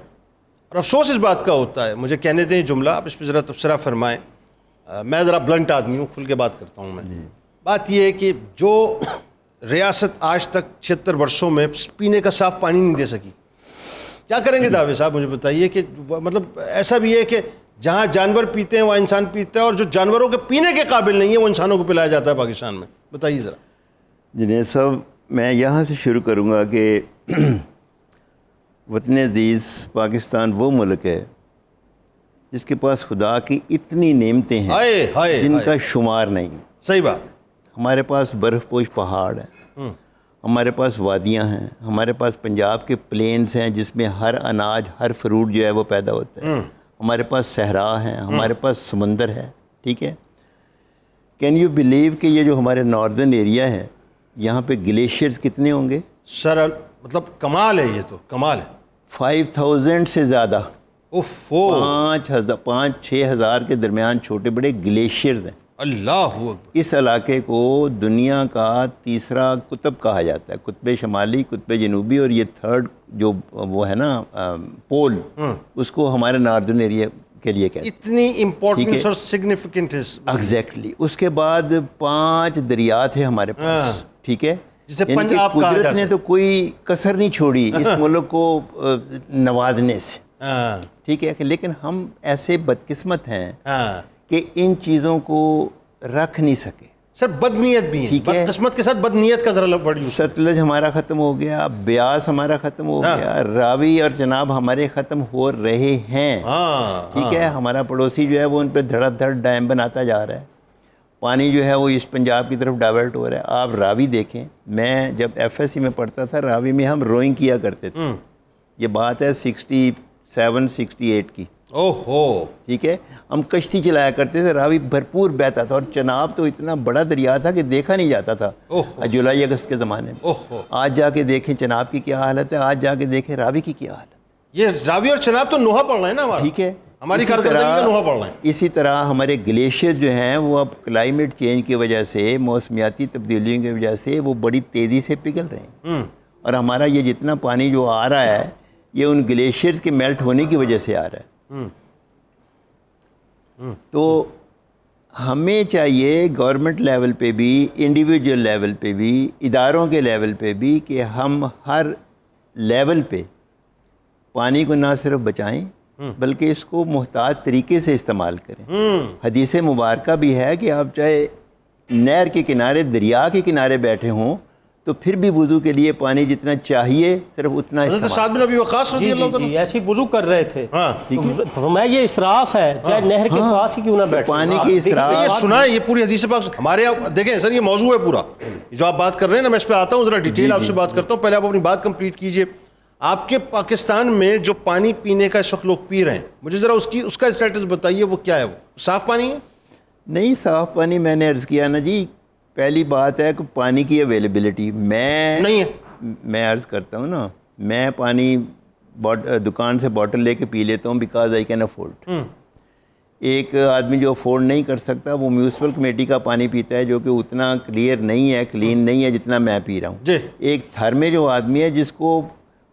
اور افسوس اس بات کا ہوتا ہے، مجھے کہنے دیں جملہ، آپ اس پہ ذرا تبصرہ فرمائیں. میں ذرا بلنٹ آدمی ہوں، کھل کے بات کرتا ہوں. میں بات یہ ہے کہ جو ریاست آج تک 76 برسوں میں پینے کا صاف پانی نہیں دے سکی، کیا کریں گے دعوے صاحب؟ مجھے بتائیے کہ مطلب ایسا بھی ہے کہ جہاں جانور پیتے ہیں وہاں انسان پیتا ہے، اور جو جانوروں کے پینے کے قابل نہیں ہے وہ انسانوں کو پلایا جاتا ہے پاکستان میں. بتائیے ذرا. جنید صاحب میں یہاں سے شروع کروں گا کہ وطن عزیز پاکستان وہ ملک ہے جس کے پاس خدا کی اتنی نعمتیں ہیں جن کا شمار نہیں ہے. صحیح بات ہے. ہمارے پاس برف پوش پہاڑ ہیں، ہمارے پاس وادیاں ہیں، ہمارے پاس پنجاب کے پلینز ہیں جس میں ہر اناج ہر فروٹ جو ہے وہ پیدا ہوتا ہے، ہمارے پاس صحرا ہیں، ہمارے پاس سمندر ہے. ٹھیک ہے. کین یو بلیو کہ یہ جو ہمارے ناردرن ایریا ہے یہاں پہ گلیشیئرز کتنے ہوں گے؟ سر مطلب کمال ہے، یہ تو کمال ہے. 5000 سے زیادہ، 5-6 ہزار کے درمیان چھوٹے بڑے گلیشیئرز ہیں. اللہ اکبر. اس علاقے کو دنیا کا 3را قطب کہا جاتا ہے، قطب شمالی، قطب جنوبی، اور یہ 3rd جو وہ ہے نا پول، اس کو ہمارے ناردرن ایریا کے لیے کہتے ہیں. اتنی امپورٹنس اور سگنیفیکنٹ ہے. ایگزیکٹلی. اس کے بعد 5 دریا تھے ہمارے پاس. ٹھیک ہے. جسے یعنی کہ قدرت نے تو کوئی کسر نہیں چھوڑی اس ملک کو نوازنے سے. ٹھیک ہے. لیکن ہم ایسے بدقسمت ہیں کہ ان چیزوں کو رکھ نہیں سکے. سر بدنیت بھی ہے، بدقسمت کے ساتھ بدنیت کا ذرا بڑی. ستلج ہمارا ختم ہو گیا، بیاس ہمارا ختم ہو گیا، راوی اور چناب ہمارے ختم ہو رہے ہیں. ٹھیک ہے. ہمارا پڑوسی جو ہے وہ ان پہ دھڑا دھڑ ڈیم بناتا جا رہا ہے. پانی جو ہے وہ ایسٹ پنجاب کی طرف ڈائیورٹ ہو رہا ہے. آپ راوی دیکھیں، میں جب FSC میں پڑھتا تھا راوی میں ہم روئنگ کیا کرتے تھے. یہ بات ہے 67-68 کی. ٹھیک ہے. ہم کشتی چلایا کرتے تھے، راوی بھرپور بہتا تھا، اور چناب تو اتنا بڑا دریا تھا کہ دیکھا نہیں جاتا تھا جولائی اگست کے زمانے میں. آج جا کے دیکھیں چناب کی کیا حالت ہے، آج جا کے دیکھیں راوی کی کیا حالت ہے. یہ راوی اور چناب تو نوحہ پڑھ رہے ہیں نا ہمارا. ٹھیک ہے. ہماری کارکردگی کا نوحہ پڑھ رہے ہیں. اسی طرح ہمارے گلیشیئر جو ہیں وہ اب کلائمیٹ چینج کی وجہ سے، موسمیاتی تبدیلیوں کی وجہ سے وہ بڑی تیزی سے پگھل رہے ہیں. اور ہمارا یہ جتنا پانی جو آ رہا ہے یہ ان گلیشیئرز کے میلٹ ہونے کی وجہ سے آ رہا ہے. تو ہمیں چاہیے گورنمنٹ لیول پہ بھی، انڈیویجول لیول پہ بھی، اداروں کے لیول پہ بھی کہ ہم ہر لیول پہ پانی کو نہ صرف بچائیں بلکہ اس کو محتاط طریقے سے استعمال کریں. حدیث مبارکہ بھی ہے کہ آپ چاہے نہر کے کنارے، دریا کے کنارے بیٹھے ہوں تو پھر بھی وضو کے لیے پانی جتنا چاہیے صرف اتنا حضرت سعد بن ابی وقاص رضی اللہ عنہ ایسی وضو کر رہے تھے. فرمایا یہ اسراف ہے، چاہے نہر کے پاس ہی کیوں نہ بیٹھے. پانی کی اسراف یہ سنا ہے، یہ پوری حدیث پاک ہمارے دیکھیں سر، یہ موضوع ہے پورا جو آپ بات کر رہے ہیں نا. میں اس پہ آتا ہوں، ذرا ڈیٹیل آپ سے بات کرتا ہوں. پہلے آپ اپنی بات کمپلیٹ کیجئے. آپ کے پاکستان میں جو پانی پینے کا اس وقت لوگ پی رہے ہیں، مجھے ذرا اس کا اسٹیٹس بتائیے، وہ کیا ہے؟ وہ صاف پانی ہے؟ نہیں، صاف پانی میں نے عرض کیا نا جی. پہلی بات ہے کہ پانی کی اویلیبلٹی نہیں ہے. میں عرض کرتا ہوں نا، میں پانی دکان سے باٹل لے کے پی لیتا ہوں بیکاز آئی کین افورڈ. ایک آدمی جو افورڈ نہیں کر سکتا وہ میونسپل کمیٹی کا پانی پیتا ہے جو کہ اتنا کلیئر نہیں ہے، کلین نہیں ہے جتنا میں پی رہا ہوں. ایک تھر میں جو آدمی ہے جس کو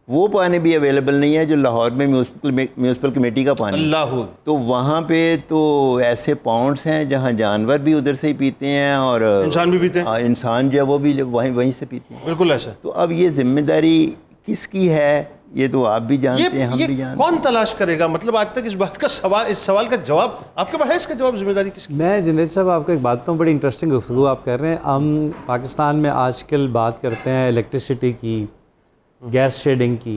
وہ پانی بھی اویلیبل نہیں ہے جو لاہور میں میونسپل کمیٹی کا پانی. اللہ. تو وہاں پہ تو ایسے پاؤنڈس ہیں جہاں جانور بھی ادھر سے ہی پیتے ہیں اور انسان بھی پیتے ہیں. انسان جو ہے وہ بھی وہیں سے پیتے ہیں. بالکل ایسا. تو اب یہ ذمہ داری کس کی ہے یہ تو آپ بھی جانتے ہیں, ہم بھی جانتے ہیں. کون تلاش کرے گا؟ مطلب آج تک اس بات کا اس سوال کا جواب آپ کے پاس ہے؟ اس کا جواب ذمہ داری کس کی؟ میں جنید صاحب آپ کو ایک بات بڑی انٹرسٹنگ گفتگو آپ کر رہے ہیں. ہم پاکستان میں آج کل بات کرتے ہیں الیکٹریسٹی کی, گیس شیڈنگ کی.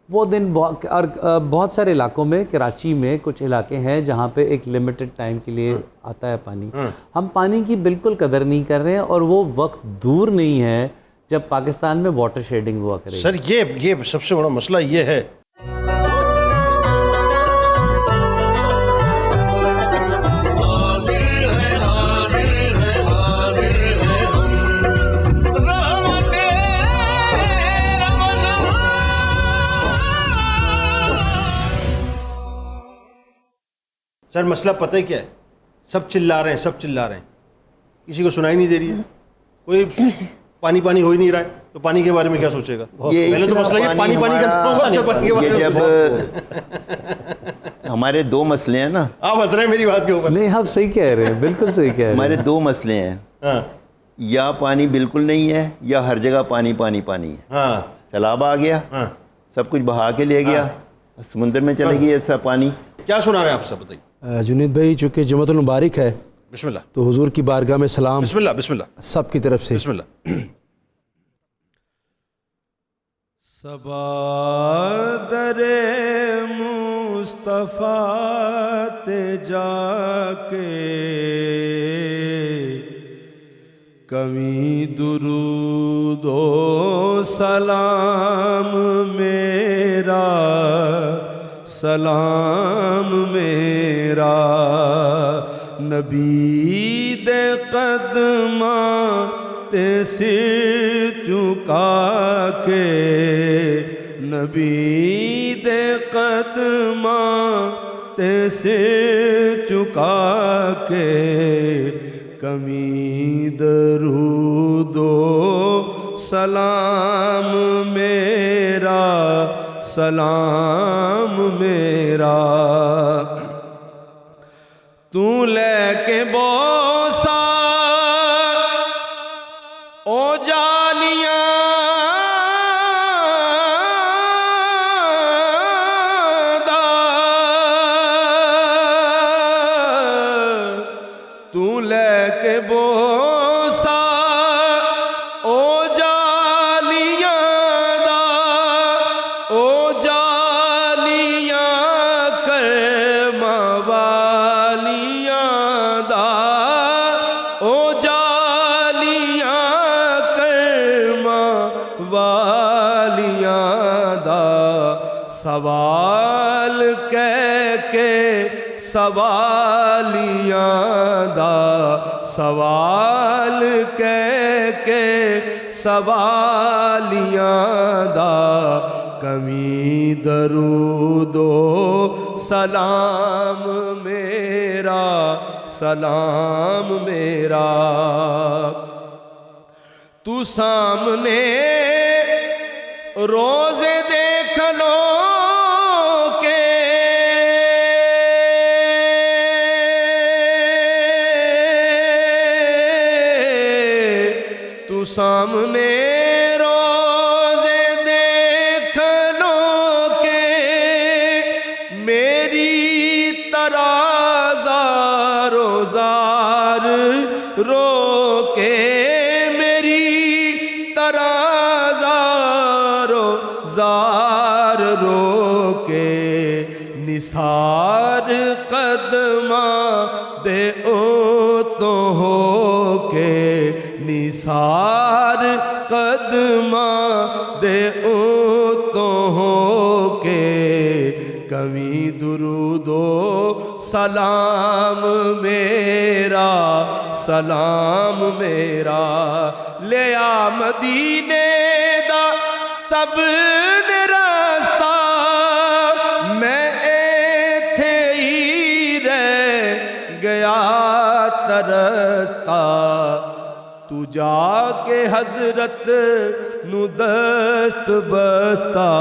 وہ دن اور بہت سارے علاقوں میں, کراچی میں کچھ علاقے ہیں جہاں پہ ایک لمیٹڈ ٹائم کے لیے آتا ہے پانی. ہم پانی کی بالکل قدر نہیں کر رہے ہیں اور وہ وقت دور نہیں ہے جب پاکستان میں واٹر شیڈنگ ہوا کرے. سر یہ سب سے بڑا مسئلہ یہ ہے. سر مسئلہ پتہ کیا ہے؟ سب چلا رہے ہیں, کسی کو سنائی نہیں دے رہی ہے. کوئی پانی ہو ہی نہیں رہا ہے تو پانی کے بارے میں کیا سوچے گا؟ پہلے تو مسئلہ یہ پانی کا. جب ہمارے دو مسئلے ہیں نا, آپ ہنس رہے ہیں میری بات کے اوپر. نہیں, آپ صحیح کہہ رہے ہیں, بالکل صحیح کہہ رہے ہیں. ہمارے دو مسئلے ہیں, یا پانی بالکل نہیں ہے یا ہر جگہ پانی ہے. سیلاب آ گیا, سب کچھ بہا کے لے گیا, سمندر میں چلے گیا ایسا پانی. کیا سنا رہے ہیں آپ سب بتائیے. جنید بھائی, چونکہ جمعۃ المبارک ہے, بسم اللہ, تو حضور کی بارگاہ میں سلام. بسم اللہ سب کی طرف سے. بسم اللہ. صبا در مصطفیٰ تے جا کے کمی درود و سلام میرا, سلام میرا نبی دے قدماں تے سر چکا کے, نبی دے قدماں تے سر چکا کے کمی درود و سلام میرا, سلام میرا. تو لے کے بوسا او جالیاں دا, تو لے کے بوسا او جالیاں دا, او جالیاں کرم والیاں دا, او جالیاں کرم والیاں دا. سوال کہہ کے سوالیاں دا, سوال کہہ کے سوالیاں دا کمی درود و سلام میرا, سلام میرا. تو سامنے روزے دیکھ لو کہ تو سامنے روزے دیکھ لو کہ میری طرح زارو زار رو کے, میری طرح زارو زار رو کے نثار قدماں دے او تو ہو کے, نثار قدماں دے او تو ہو کے کمی درود و سلام میرا, سلام میرا. لے آ مدینے دا سب نے راستہ, میں ایتھے ہی رہ گیا ترستا. تو جا کے حضرت نو دست بستا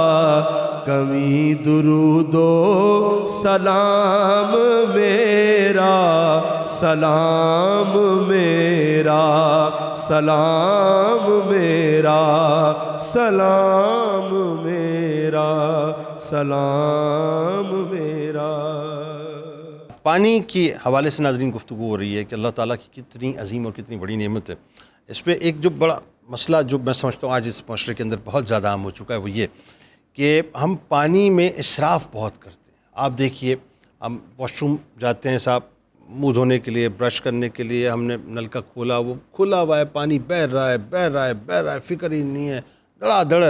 کمی درود و سلام میرا سلام میرا سلام میرا سلام میرا سلام میرا. پانی کے حوالے سے ناظرین گفتگو ہو رہی ہے کہ اللہ تعالیٰ کی کتنی عظیم اور کتنی بڑی نعمت ہے. اس پہ ایک جو بڑا مسئلہ جو میں سمجھتا ہوں آج اس معاشرے کے اندر بہت زیادہ عام ہو چکا ہے وہ یہ کہ ہم پانی میں اسراف بہت کرتے ہیں. آپ دیکھیے ہم واش روم جاتے ہیں صاحب منہ دھونے کے لیے برش کرنے کے لیے ہم نے نل کا کھولا وہ کھلا ہوا ہے پانی بہہ رہا ہے بہہ رہا ہے بہہ رہا ہے فکر ہی نہیں ہے دڑا دڑ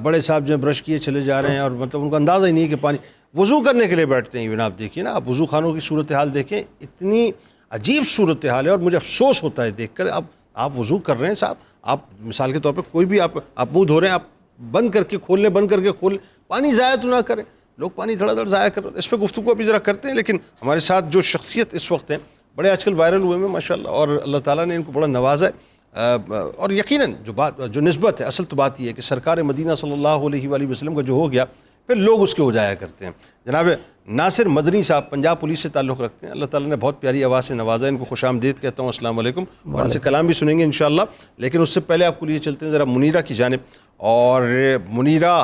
بڑے صاحب جو برش کیے چلے جا رہے ہیں اور مطلب ان کو اندازہ ہی نہیں ہے کہ پانی وضو کرنے کے لیے بیٹھتے ہیں. ایون آپ دیکھیے نا آپ وضو خانوں کی صورتحال دیکھیں اتنی عجیب صورتحال ہے اور مجھے افسوس ہوتا ہے دیکھ کر. آپ وضو کر رہے ہیں صاحب آپ مثال کے طور پہ کوئی بھی آپ منہ دھو رہے ہیں آپ بند کر کے کھول لیں بند کر کے کھول پانی ضائع تو نہ کریں. لوگ پانی دھڑا دھڑ ضائع کر رہے ہیں. اس پہ گفتگو ابھی ذرا کرتے ہیں لیکن ہمارے ساتھ جو شخصیت اس وقت ہیں بڑے آج کل وائرل ہوئے ہیں ماشاءاللہ اور اللہ تعالیٰ نے ان کو بڑا نوازا ہے. اور یقیناً جو نسبت ہے اصل تو بات یہ ہے کہ سرکار مدینہ صلی اللہ علیہ وآلہ وسلم کا جو ہو گیا پھر لوگ اس کے ہو جایا کرتے ہیں. جناب ناصر مدنی صاحب پنجاب پولیس سے تعلق رکھتے ہیں. اللہ تعالیٰ نے بہت پیاری آواز سے نوازا. ان کو خوش آمدید کہتا ہوں السلام علیکم اور ان سے کلام بھی سنیں گے انشاءاللہ. لیکن اس سے پہلے آپ کو لیے چلتے ہیں ذرا منیرہ کی جانب. اور منیرہ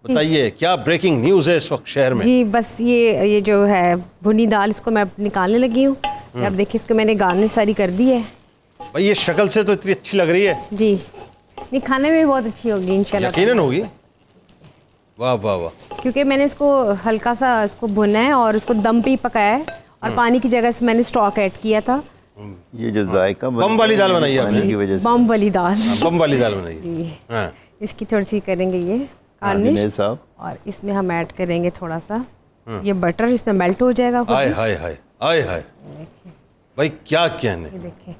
بتائیے کیا بریکنگ نیوز ہے اس وقت شہر میں؟ جی بس یہ جو ہے بھنی دال اس کو میں نکالنے لگی ہوں. اب دیکھیے اس کو میں نے گارنش ساری کر دی ہے. بھائی یہ شکل سے تو اتنی اچھی لگ رہی ہے. جی نہیں کھانے میں بھی بہت اچھی ہوگی انشاءاللہ. یقیناً ہوگی. واہ واہ واہ. کیونکہ میں نے اس کو ہلکا سا اس کو بھنا ہے اور اس کو دم پہ ہی پکایا ہے اور پانی کی جگہ سے میں نے اسٹاک ایڈ کیا تھا. یہ جو ذائقہ بم والی دال بنائی ہے کی وجہ سے بم والی دال. بم والی دال بنائی ہے. جی ہاں اس کی تھوڑی سی کریں گے یہ جنید گارنش صاحب اور اس میں ہم ایڈ کریں گے تھوڑا سا یہ بٹر اس میں میلٹ ہو جائے گا. ہائے ہائے ہائے ہائے ہائے بھائی کیا کہنے. یہ دیکھیں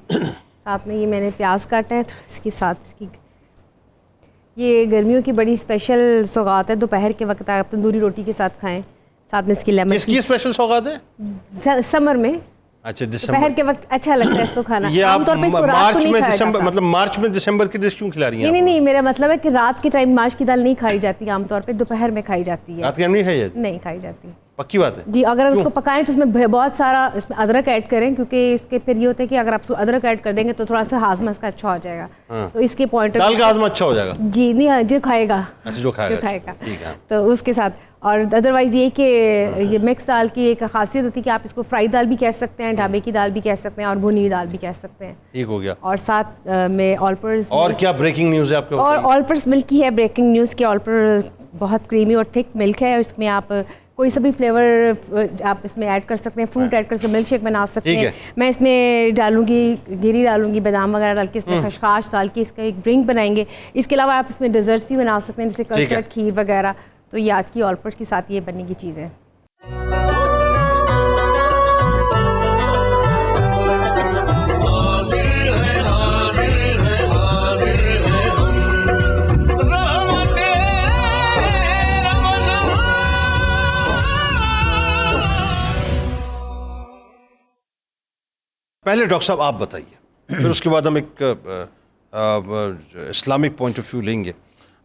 ساتھ میں یہ میں نے پیاز کاٹا ہے اس کے ساتھ اس کی یہ گرمیوں کی بڑی اسپیشل سوغات ہے. دوپہر کے وقت آپ تندوری روٹی کے ساتھ کھائیں ساتھ میں اس کی لیمن. کس کی اسپیشل سوغات ہے؟ سمر میں اچھا دوپہر کے وقت اچھا لگتا ہے اس کو کھانا. یہ عام آپ طور پہ اس کو رات کو مارچ نہیں میں کھایا دسمبر جاتا. مطلب مارچ میں دسمبر کی ڈش کیوں کھلا رہی ہیں؟ نہیں میرا مطلب ہے کہ رات کے ٹائم ماش کی دال نہیں کھائی جاتی عام طور پہ دوپہر میں کھائی جاتی ہے. رات کے نہیں کھائی جاتی؟ نہیں کھائی جاتی. پکی بات ہے. جی اگر اس کو پکائیں تو اس میں بہت سارا اس میں ادرک ایڈ کریں کیونکہ اس کے پھر یہ ہوتا ہے کہ اگر آپ ادرک ایڈ کر دیں گے تو تھوڑا سا ہاضمہ اس کا اچھا ہو جائے گا. تو اس کے پوائنٹ دال کا ہاضمہ اچھا ہو جائے گا. جی نہیں جو کھائے گا جو کھائے گا تو اس کے ساتھ. اور ادروائز یہ کہ یہ مکس دال کی ایک خاصیت ہوتی ہے کہ آپ اس کو فرائی دال بھی کہہ سکتے ہیں ڈھابے کی دال بھی کہہ سکتے ہیں اور بھنی ہوئی دال بھی کہہ سکتے ہیں. ٹھیک ہو گیا. اور ساتھ میں آلپرز اور کیا بریکنگ نیوز ہے آپ کے؟ اور آلپرز ملک کی ہے بریکنگ نیوز کی. آلپر بہت کریمی اور تھک ملک ہے. اس میں آپ کوئی سا بھی فلیور آپ اس میں ایڈ کر سکتے ہیں. فروٹ ایڈ کر سکتے ہیں ملک شیک بنا سکتے ہیں. میں اس میں ڈالوں گی گیری ڈالوں گی بادام وغیرہ ڈال کے اس میں خشخاش ڈال کے اس کا ایک ڈرنک بنائیں گے. اس کے علاوہ آپ اس میں ڈیزرٹس بھی بنا سکتے ہیں جیسے کسٹرڈ کھیر وغیرہ. تو یہ آج کی آلپرز کے ساتھ یہ بننے کی چیز ہے. پہلے ڈاکٹر صاحب آپ بتائیے پھر اس کے بعد ہم ایک اسلامک پوائنٹ آف ویو لیں گے.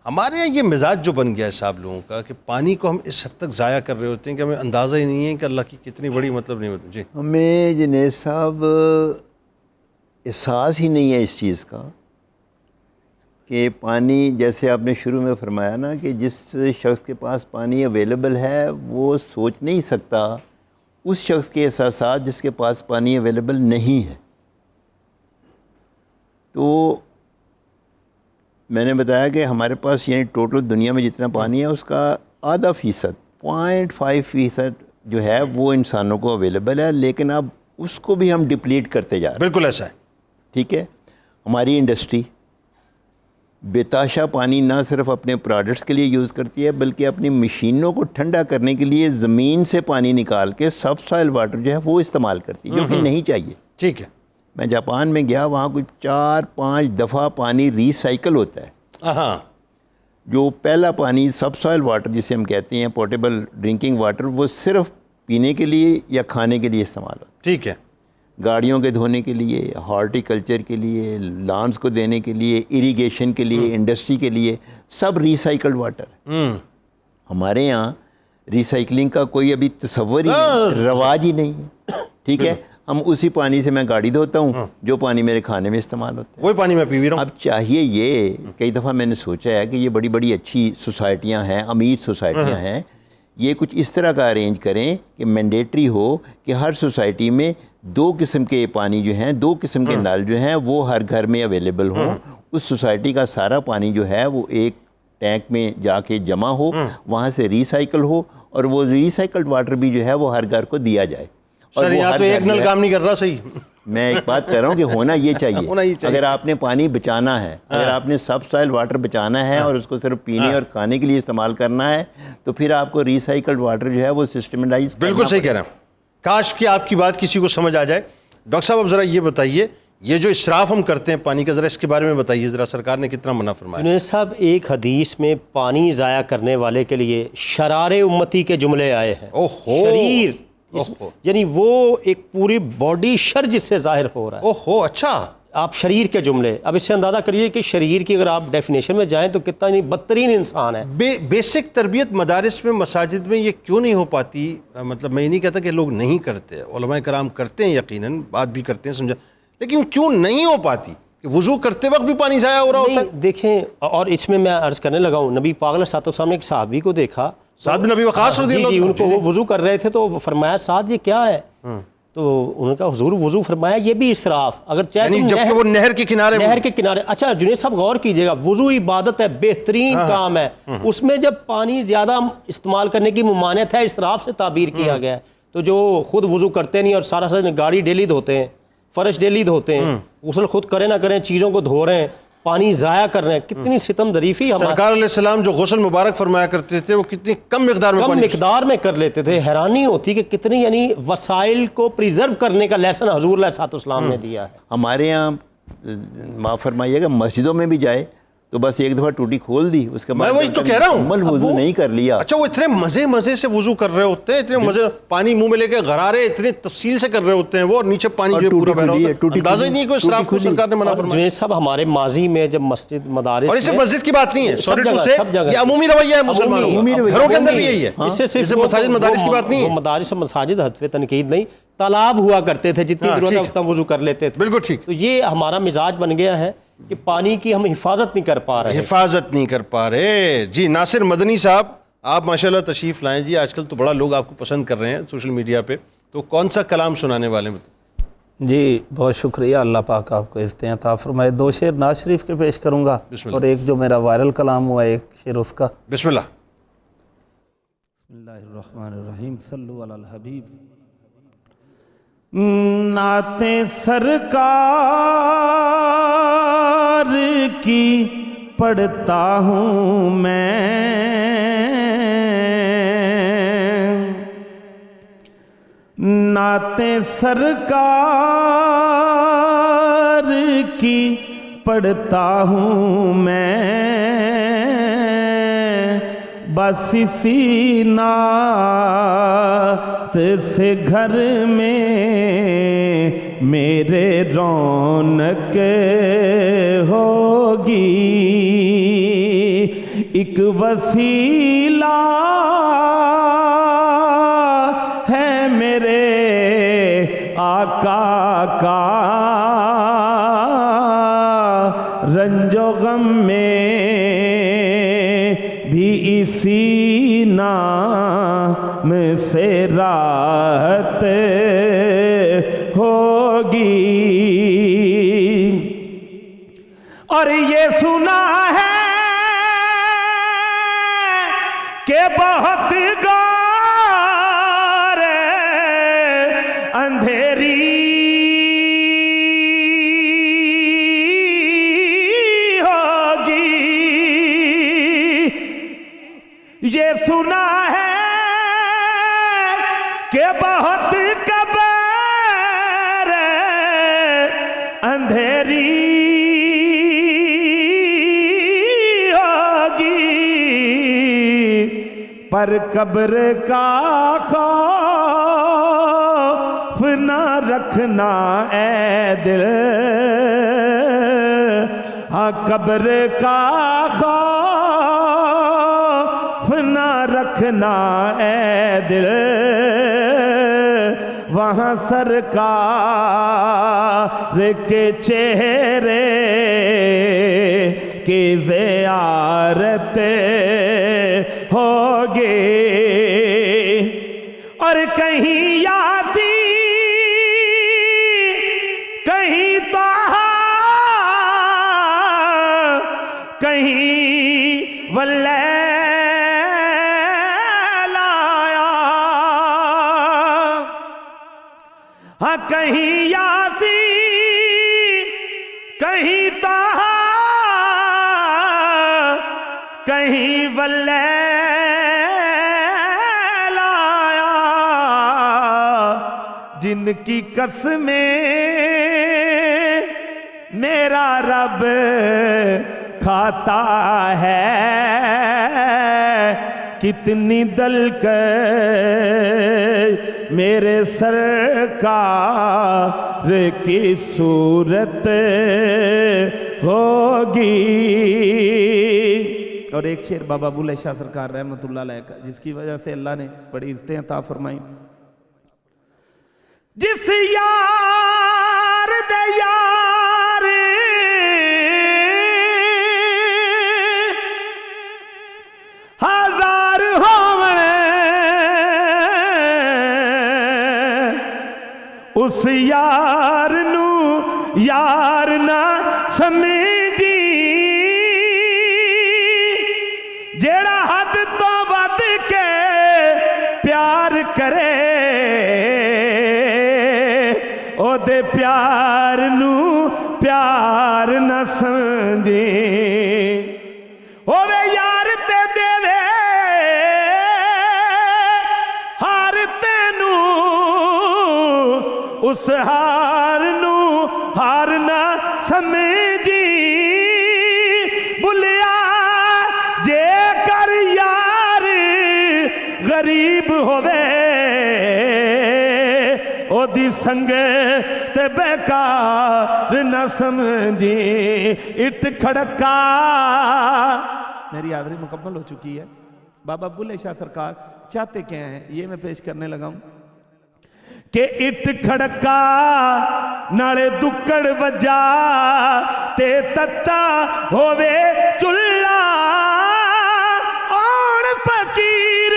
ہمارے یہاں یہ مزاج جو بن گیا ہے صاحب لوگوں کا کہ پانی کو ہم اس حد تک ضائع کر رہے ہوتے ہیں کہ ہمیں اندازہ ہی نہیں ہے کہ اللہ کی کتنی بڑی مطلب نہیں ہوتی. جی ہمیں جنید صاحب احساس ہی نہیں ہے اس چیز کا کہ پانی جیسے آپ نے شروع میں فرمایا نا کہ جس شخص کے پاس پانی اویلیبل ہے وہ سوچ نہیں سکتا اس شخص کے احساسات جس کے پاس پانی اویلیبل نہیں ہے. تو میں نے بتایا کہ ہمارے پاس یعنی ٹوٹل دنیا میں جتنا پانی ہے اس کا 0.5% جو ہے وہ انسانوں کو اویلیبل ہے. لیکن اب اس کو بھی ہم ڈپلیٹ کرتے جا رہے ہیں. بالکل ایسا ہے. ٹھیک ہے. ہماری انڈسٹری بےتاشا پانی نہ صرف اپنے پروڈکٹس کے لیے یوز کرتی ہے بلکہ اپنی مشینوں کو ٹھنڈا کرنے کے لیے زمین سے پانی نکال کے سب سوائل واٹر جو ہے وہ استعمال کرتی ہے جو کہ نہیں چاہیے. ٹھیک ہے. میں جاپان میں گیا وہاں کچھ 4-5 دفعہ پانی ریسائیکل ہوتا ہے. ہاں جو پہلا پانی سب سوائل واٹر جسے ہم کہتے ہیں پورٹیبل ڈرنکنگ واٹر وہ صرف پینے کے لیے یا کھانے کے لیے استعمال ہوتا ہے. ٹھیک ہے. گاڑیوں کے دھونے کے لیے، ہارٹی کلچر کے لیے، لانس کو دینے کے لیے، اریگیشن کے لیے، انڈسٹری کے لیے، سب ریسائیکلڈ واٹر۔ ہمارے یہاں ریسائکلنگ کا کوئی ابھی تصور ہی نہیں، رواج ہی نہیں ہے، ٹھیک ہے۔ ہم اسی پانی سے میں گاڑی دھوتا ہوں جو پانی میرے کھانے میں استعمال ہوتا ہے، وہی پانی میں پی بھی رہا ہوں۔ اب چاہیے یہ، کئی دفعہ میں نے سوچا ہے کہ یہ بڑی بڑی اچھی سوسائٹیاں ہیں، امیر سوسائٹیاں ہیں، یہ کچھ اس طرح کا ارینج کریں کہ مینڈیٹری ہو کہ ہر سوسائٹی میں 2 قسم کے پانی جو ہیں، 2 قسم کے نل جو ہیں وہ ہر گھر میں اویلیبل ہوں۔ اس سوسائٹی کا سارا پانی جو ہے وہ ایک ٹینک میں جا کے جمع ہو، وہاں سے ریسائیکل ہو، اور وہ ریسائیکلڈ واٹر بھی جو ہے وہ ہر گھر کو دیا جائے۔ سر یہاں تو ایک نل کام نہیں کر رہا صحیح۔ میں ایک بات کہہ رہا ہوں کہ ہونا یہ چاہیے، اگر آپ نے پانی بچانا ہے، اگر آپ نے سب سائل واٹر بچانا ہے اور اس کو صرف پینے اور کھانے کے لیے استعمال کرنا ہے، تو پھر آپ کو ریسائیکلڈ واٹر جو ہے وہ سسٹمائز کرنا۔ بالکل صحیح کہہ رہے ہیں، کاش کہ آپ کی بات کسی کو سمجھ آ جائے۔ ڈاکٹر صاحب اب ذرا یہ بتائیے، یہ جو اسراف ہم کرتے ہیں پانی کا، ذرا اس کے بارے میں بتائیے، ذرا سرکار نے کتنا منع فرمایا؟ جنید صاحب، ایک حدیث میں پانی ضائع کرنے والے کے لیے شرار امتی کے جملے آئے ہیں۔ شریر یعنی وہ ایک پوری باڈی شر جس سے ظاہر ہو رہا ہے۔ اوہو، اچھا، آپ شریر کے جملے، اب اس سے اندازہ کریے کہ شریر کی اگر آپ ڈیفینیشن میں جائیں تو کتنا بدترین انسان ہے۔ بیسک تربیت مدارس میں، مساجد میں یہ کیوں نہیں ہو پاتی؟ مطلب میں یہ نہیں کہتا کہ لوگ نہیں کرتے، علماء کرام کرتے ہیں، یقیناً بات بھی کرتے ہیں، سمجھا، لیکن کیوں نہیں ہو پاتی کہ وضو کرتے وقت بھی پانی ضائع ہو رہا ہوتا ہے؟ دیکھیں، اور اس میں عرض کرنے لگا ہوں، نبی پاک علیہ الصلوۃ والسلام نے ایک صحابی کو دیکھا، سعد بن ابی وقاص رضی اللہ عنہ، ان کو وہ وضو کر رہے تھے تو فرمایا سعد یہ کیا ہے؟ تو انہوں نے کہا حضور وضو، فرمایا یہ بھی اسراف، اگر چاہے جبکہ وہ نہر کے کنارے۔ اچھا جنید صاحب غور کیجئے گا، وضو عبادت ہے، بہترین کام ہے، اس میں جب پانی زیادہ استعمال کرنے کی ممانعت ہے، اسراف سے تعبیر کیا گیا ہے۔ تو جو خود وضو کرتے نہیں اور سارا گاڑی ڈیلی دھوتے ہیں، فرش ڈیلی دھوتے ہیں، غسل خود کریں نہ کریں، چیزوں کو دھو رہے ہیں، پانی ضائع کر رہے ہیں، کتنی ستم ظریفی۔ سرکار علیہ السلام جو غسل مبارک فرمایا کرتے تھے وہ کتنی کم مقدار میں کر لیتے تھے۔ حیرانی ہوتی کہ کتنی یعنی وسائل کو پریزرو کرنے کا لیسن حضور علیہ السلام نے دیا ہے۔ ہمارے یہاں معاف فرمائیے گا، مسجدوں میں بھی جائے تو بس ایک دفعہ ٹوٹی کھول دی، اس کے بعد میں وہی تو کہہ رہا ہوں، مکمل وضو نہیں کر لیا۔ اچھا وہ اتنے مزے سے وضو کر رہے ہوتے ہیں، اتنے مزے، پانی منہ میں لے کے غرارے اتنے تفصیل سے کر رہے ہوتے ہیں وہ، اور نیچے پانی جو پورا بہ رہا ہوتا ہے، اندازہ ہی نہیں کوئی اسراف کو سرکار نے منع فرمایا۔ جنید صاحب ہمارے ماضی میں جب مسجد مدارس، اور اس سے مسجد کی بات نہیں ہے، سوری ٹو سے، یہ عمومی رویہ ہے مسلمانوں کا، گھروں کے اندر بھی یہی ہے، اس سے صرف مساجد مدارس کی بات نہیں ہے۔ مدارس اور مساجد حذف تنقید نہیں، تالاب ہوا کرتے تھے، جتنی ضرورت ہے اتنا وضو کر لیتے تھے۔ بالکل ٹھیک۔ تو یہ ہمارا مزاج بن گیا ہے کہ پانی کی ہم حفاظت نہیں کر پا رہے۔ جی ناصر مدنی صاحب، آپ ماشاءاللہ تشریف لائیں جی، آج کل تو بڑا لوگ آپ کو پسند کر رہے ہیں سوشل میڈیا پہ، تو کون سا کلام سنانے والے ہیں؟ جی بہت شکریہ، اللہ پاک آپ کو عزتیں عطا فرمائے۔ 2 شعر ناز شریف کے پیش کروں گا، اور ایک جو میرا وائرل کلام ہوا ایک شعر اس کا۔ بسم اللہ۔ بسم اللہ الرحمن الرحیم، صلو علی الحبیب۔ نعتیں سرکار کی پڑھتا ہوں میں، نعتیں سرکار کی پڑھتا ہوں میں، بس اسی نعت سے گھر میں میرے رونق ہوگی، ایک وسیلہ ہے میرے آقا کا، رنج و غم میں بھی اسی نام سے راحت ہوگی، اور یہ سنا ہے کہ بہت غار اندھیری ہوگی، یہ سنا ہے کہ بہت قبر اندھیری پر قبر کا خوف نہ رکھنا اے دل، ہاں قبر کا خوف نہ رکھنا اے دل، وہاں سرکار کے چہرے کی زیارت ہوگی، اور کہیں یاسین کہیں طٰہٰ کہیں واللیل آیا، ہاں کہیں یاسین کہیں طٰہٰ کہیں واللیل آیا، جن کی قسمیں میرا رب کھاتا ہے، کتنی دلکش میرے سرکار کی صورت ہوگی۔ اور ایک شعر بابا بلے شاہ سرکار رحمۃ اللہ علیہ کا، جس کی وجہ سے اللہ نے بڑی عزتیں عطا فرمائیں۔ جس یار دے یار ہزار ہوویں، اس یار نو یار نہ سمجھی، جیڑا حد تو ود کے پیار کرے، او دے پیار نو پیار نہ سمجھی، ہووے یار تے دے وے ہار تینو، اس ہار نو ہار نہ سمجھی، بلیا جے کر یار غریب ہووے، او دی سنگے تے بیکار نہ سمجھی، اٹ کھڑکا۔ میری حاضری مکمل ہو چکی ہے۔ بابا بلے شاہ سرکار چاہتے کیا ہیں، یہ میں پیش کرنے لگا ہوں کہ اٹ کھڑکا نالے دکڑ وجا تے تتا ہووے چلا، آن فقیر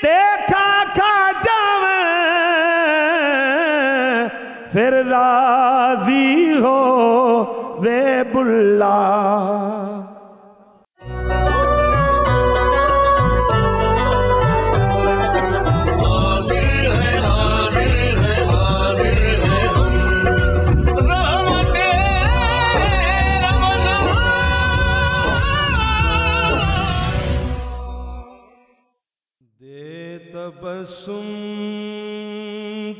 تے کھا کھا جاویں، پھر راضی ہو وے بلا۔ تبسم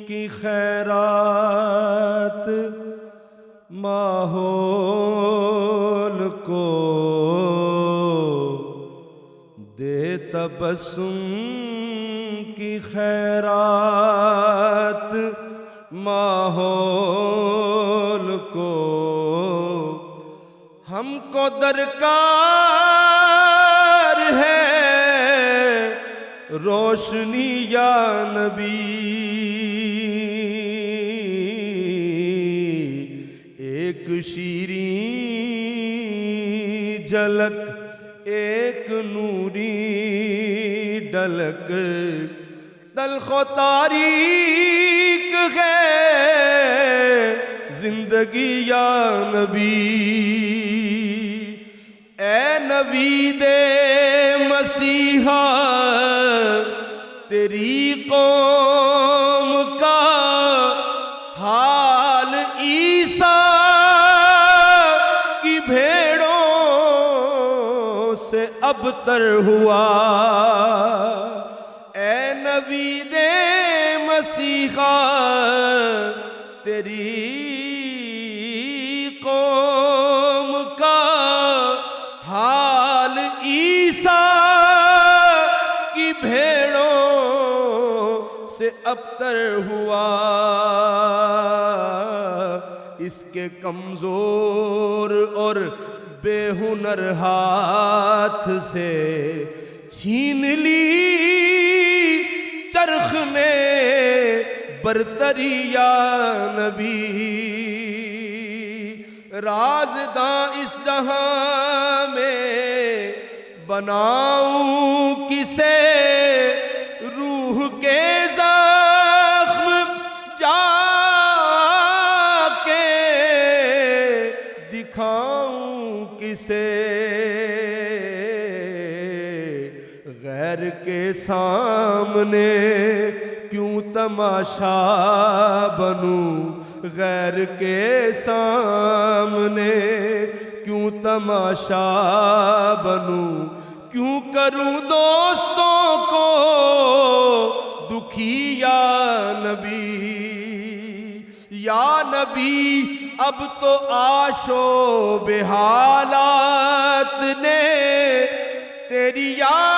کی خیرات ماحول کو دے، تبسم کی خیرات ماحول کو، ہم کو درکار ہے روشنی یا نبی، ایک شیریں جھلک ایک نوری ڈلک، تلخ و تاریک ہے زندگی یا نبی، اے نبی دے مسیحا تیری قوم کا حال عیسیٰ کی بھیڑوں سے ابتر ہوا، اے نبی دے مسیحا تیری قوم کا حال عیسیٰ کی بھیڑوں سے ابتر ہوا، اس کے کمزور اور بے ہنر ہاتھ سے چھین لی چرخ نے برتری یا نبی۔ رازداں اس جہاں میں بناؤں کسے، روح کے زخم جا کے دکھاؤں کسے، غیر کے سامنے کیوں تماشا بنوں، غیر کے سامنے کیوں تماشا بنوں، کیوں کروں دوستوں کو دکھی یا نبی۔ یا نبی اب تو آشوب حالات نے تیری یادوں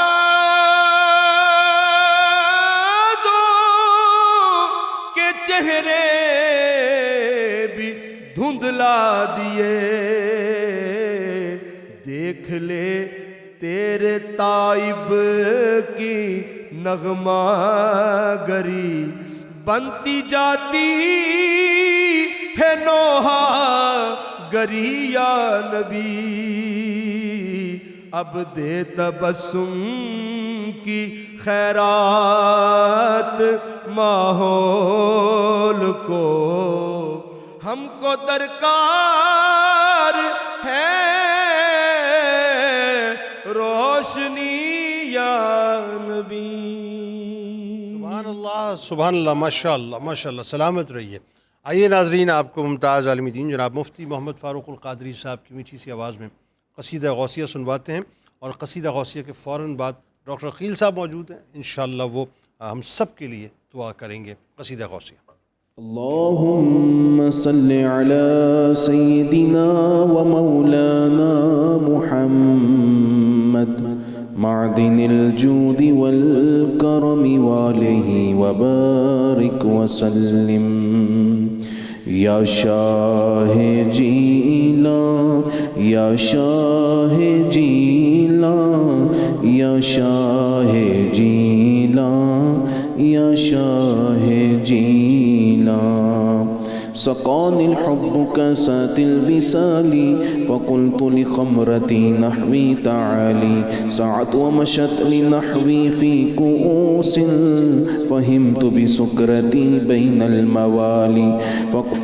کے چہرے بھی دھندلا دیے، دیکھ لے تیرے تائب کی نغمہ گری، بنتی جاتی ہے نوحہ گری یا نبی۔ اب دے تبسم کی خیرات ماحول کو، ہم کو درکار ہے روشنی یا نبی۔ سبحان اللہ سبحان اللہ، ماشاء اللہ ماشاء اللہ، سلامت رہیے۔ آئیے ناظرین، آپ کو ممتاز عالم دین جناب مفتی محمد فاروق القادری صاحب کی میٹھی سی آواز میں قصیدہ غوثیہ سنواتے ہیں، اور قصیدہ غوثیہ کے فوراً بعد ڈاکٹر عقیل صاحب موجود ہیں، انشاءاللہ وہ ہم سب کے لیے دعا کریں گے۔ قصیدہ غوثیہ۔ اللهم صل على سيدنا ومولانا محمد معدن الجود والكرم وآله وبارك وسلم۔ یا شاہ جیلاں یا شاہ جیلاں یا شاہ جیلاں یا شاہ جیلاں، سقاني الحب كاسات الوصال فقلت لخمرتي نحوي تعالي، سعت ومشت لنحوي في كؤوس فهمت بسكرتي بين الموالي،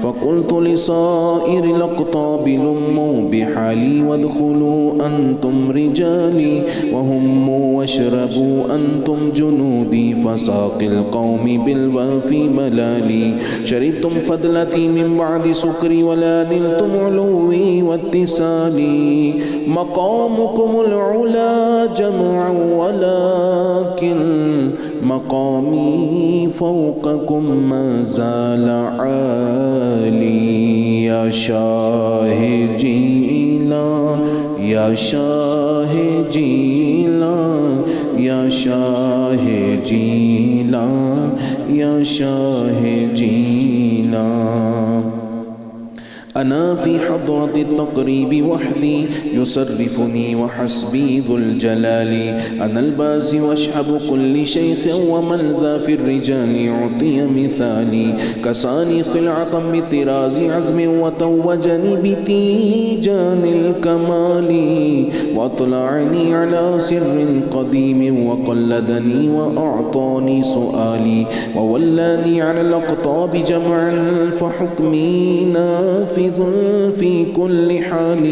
فقلت لصائر الأقطاب لموا بحالي وادخلوا أنتم رجالي وهموا واشربوا أنتم جنودي، فساق القوم بالوافي ملالي، شربتم فضلتي من بعد سكري ولا نلتم علوي واتسالي، مقامكم العلا جمعا ولكن مقامي فوقكم ما زال عالي، يا شاہ جیلاں یا شاہ جیلاں یا شاہ جیلاں یا شاہ جیلاں، أنا في حضرة التقريب وحدي يصرفني وحسبي ذو الجلال، أنا البازي واشحب كل شيخ ومن ذا في الرجال يعطي مثالي، كساني خلعة بطراز عزم وتوجني بتيجان الكمال، وأطلعني على سر قديم وقلدني وأعطاني سؤالي، وولاني على الأقطاب جمعا فحكمي نافذ في كل حال،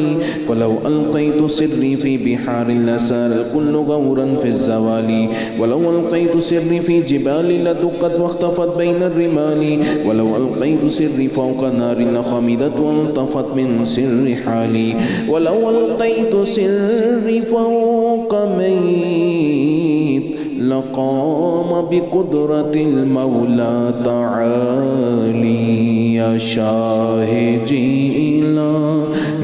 فلو ألقيت سري في بحار لسار الكل غورا في الزوال، ولو ألقيت سري في جبال لدقت واختفت بين الرمال، ولو ألقيت سري فوق نار لخمدت والتفت من سر حالي، ولو ألقيت سري فوق ميت لقام بقدرة المولى تعالي، يا شاہ جیلاں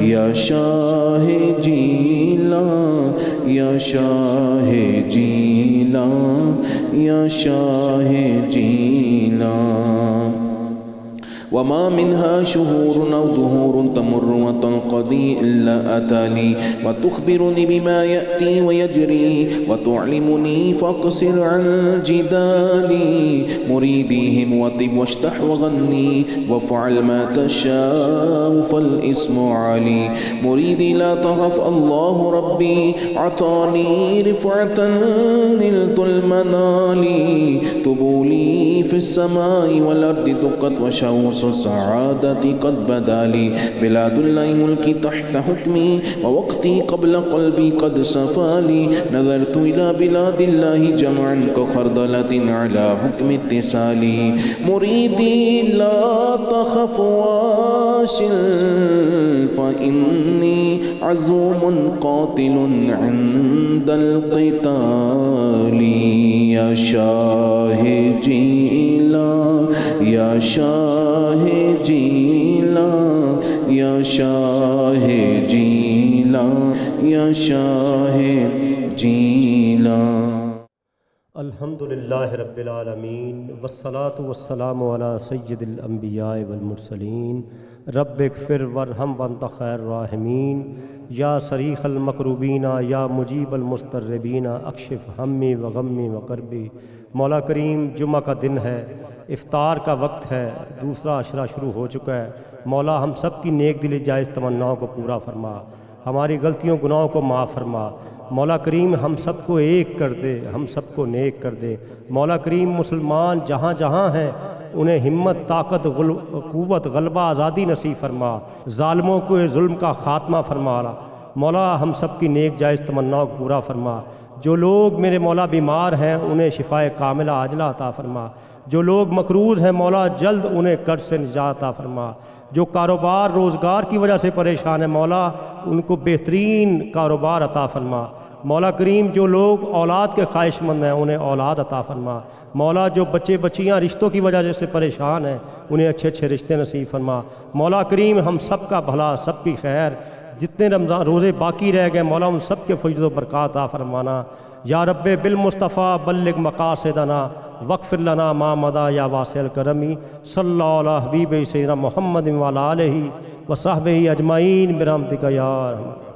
یا شاہ جیلاں یا شاہ جیلاں یا شاہ جیلان وما منها شهور أو ظهور تمر وتنقضي إلا أتاني وتخبرني بما يأتي ويجري وتعلمني فاقصر عن جدالي مريديهم وطب واشتح وغني وافعل ما تشاء فالاسم علي مريدي لا تخف الله ربي عطاني رفعة نلت المنال طبولي في السماء والأرض دقت وشوص السعادة قد بدا لي بلاد الله ملكي تحت حكمي ووقتي قبل قلبي قد صفى لي نظرت إلى بلاد الله جمعا كخردلة على حكم اتصالي مريدي لا تخف واصل فإني عزوم قاتل عند القتال يا شاه جيلان يا شاہ جیلان یا شاہ جیلان یا شاہ جیلان الحمدللہ رب العالمین والصلاة والسلام علی سید الانبیاء والمرسلین رب اغفر وارحم وانت خیر الراحمین یا صریخ المکروبین یا مجیب المستربین اکشف ہمی و غمی و کربی مولا کریم جمعہ کا دن ہے افطار کا وقت ہے دوسرا عشرہ شروع ہو چکا ہے مولا ہم سب کی نیک دلی جائز تمناؤں کو پورا فرما ہماری غلطیوں گناہوں کو معاف فرما مولا کریم ہم سب کو ایک کر دے ہم سب کو نیک کر دے مولا کریم مسلمان جہاں جہاں ہیں انہیں ہمت طاقت قوت غلبہ آزادی نصیب فرما ظالموں کو ظلم کا خاتمہ فرما مولا ہم سب کی نیک جائز تمناؤں کو پورا فرما جو لوگ میرے مولا بیمار ہیں انہیں شفائے کاملہ عاجلہ عطا فرما جو لوگ مقروض ہیں مولا جلد انہیں قرض سے نجات عطا فرما جو کاروبار روزگار کی وجہ سے پریشان ہیں مولا ان کو بہترین کاروبار عطا فرما مولا کریم جو لوگ اولاد کے خواہش مند ہیں انہیں اولاد عطا فرما مولا جو بچے بچیاں رشتوں کی وجہ سے پریشان ہیں انہیں اچھے اچھے رشتے نصیب فرما مولا کریم ہم سب کا بھلا سب کی خیر جتنے رمضان روزے باقی رہ گئے مولا ان سب کے فضل و برکات عطا فرمانا یا رب بالمصطفیٰ بلغ مقاصدنا واغفر لنا ما مضى یا واسع الکرمی صلی اللہ علیہ حبیب سیدنا محمد وعلی آلہ وصحبہ اجمعین برحمتک یا رحمت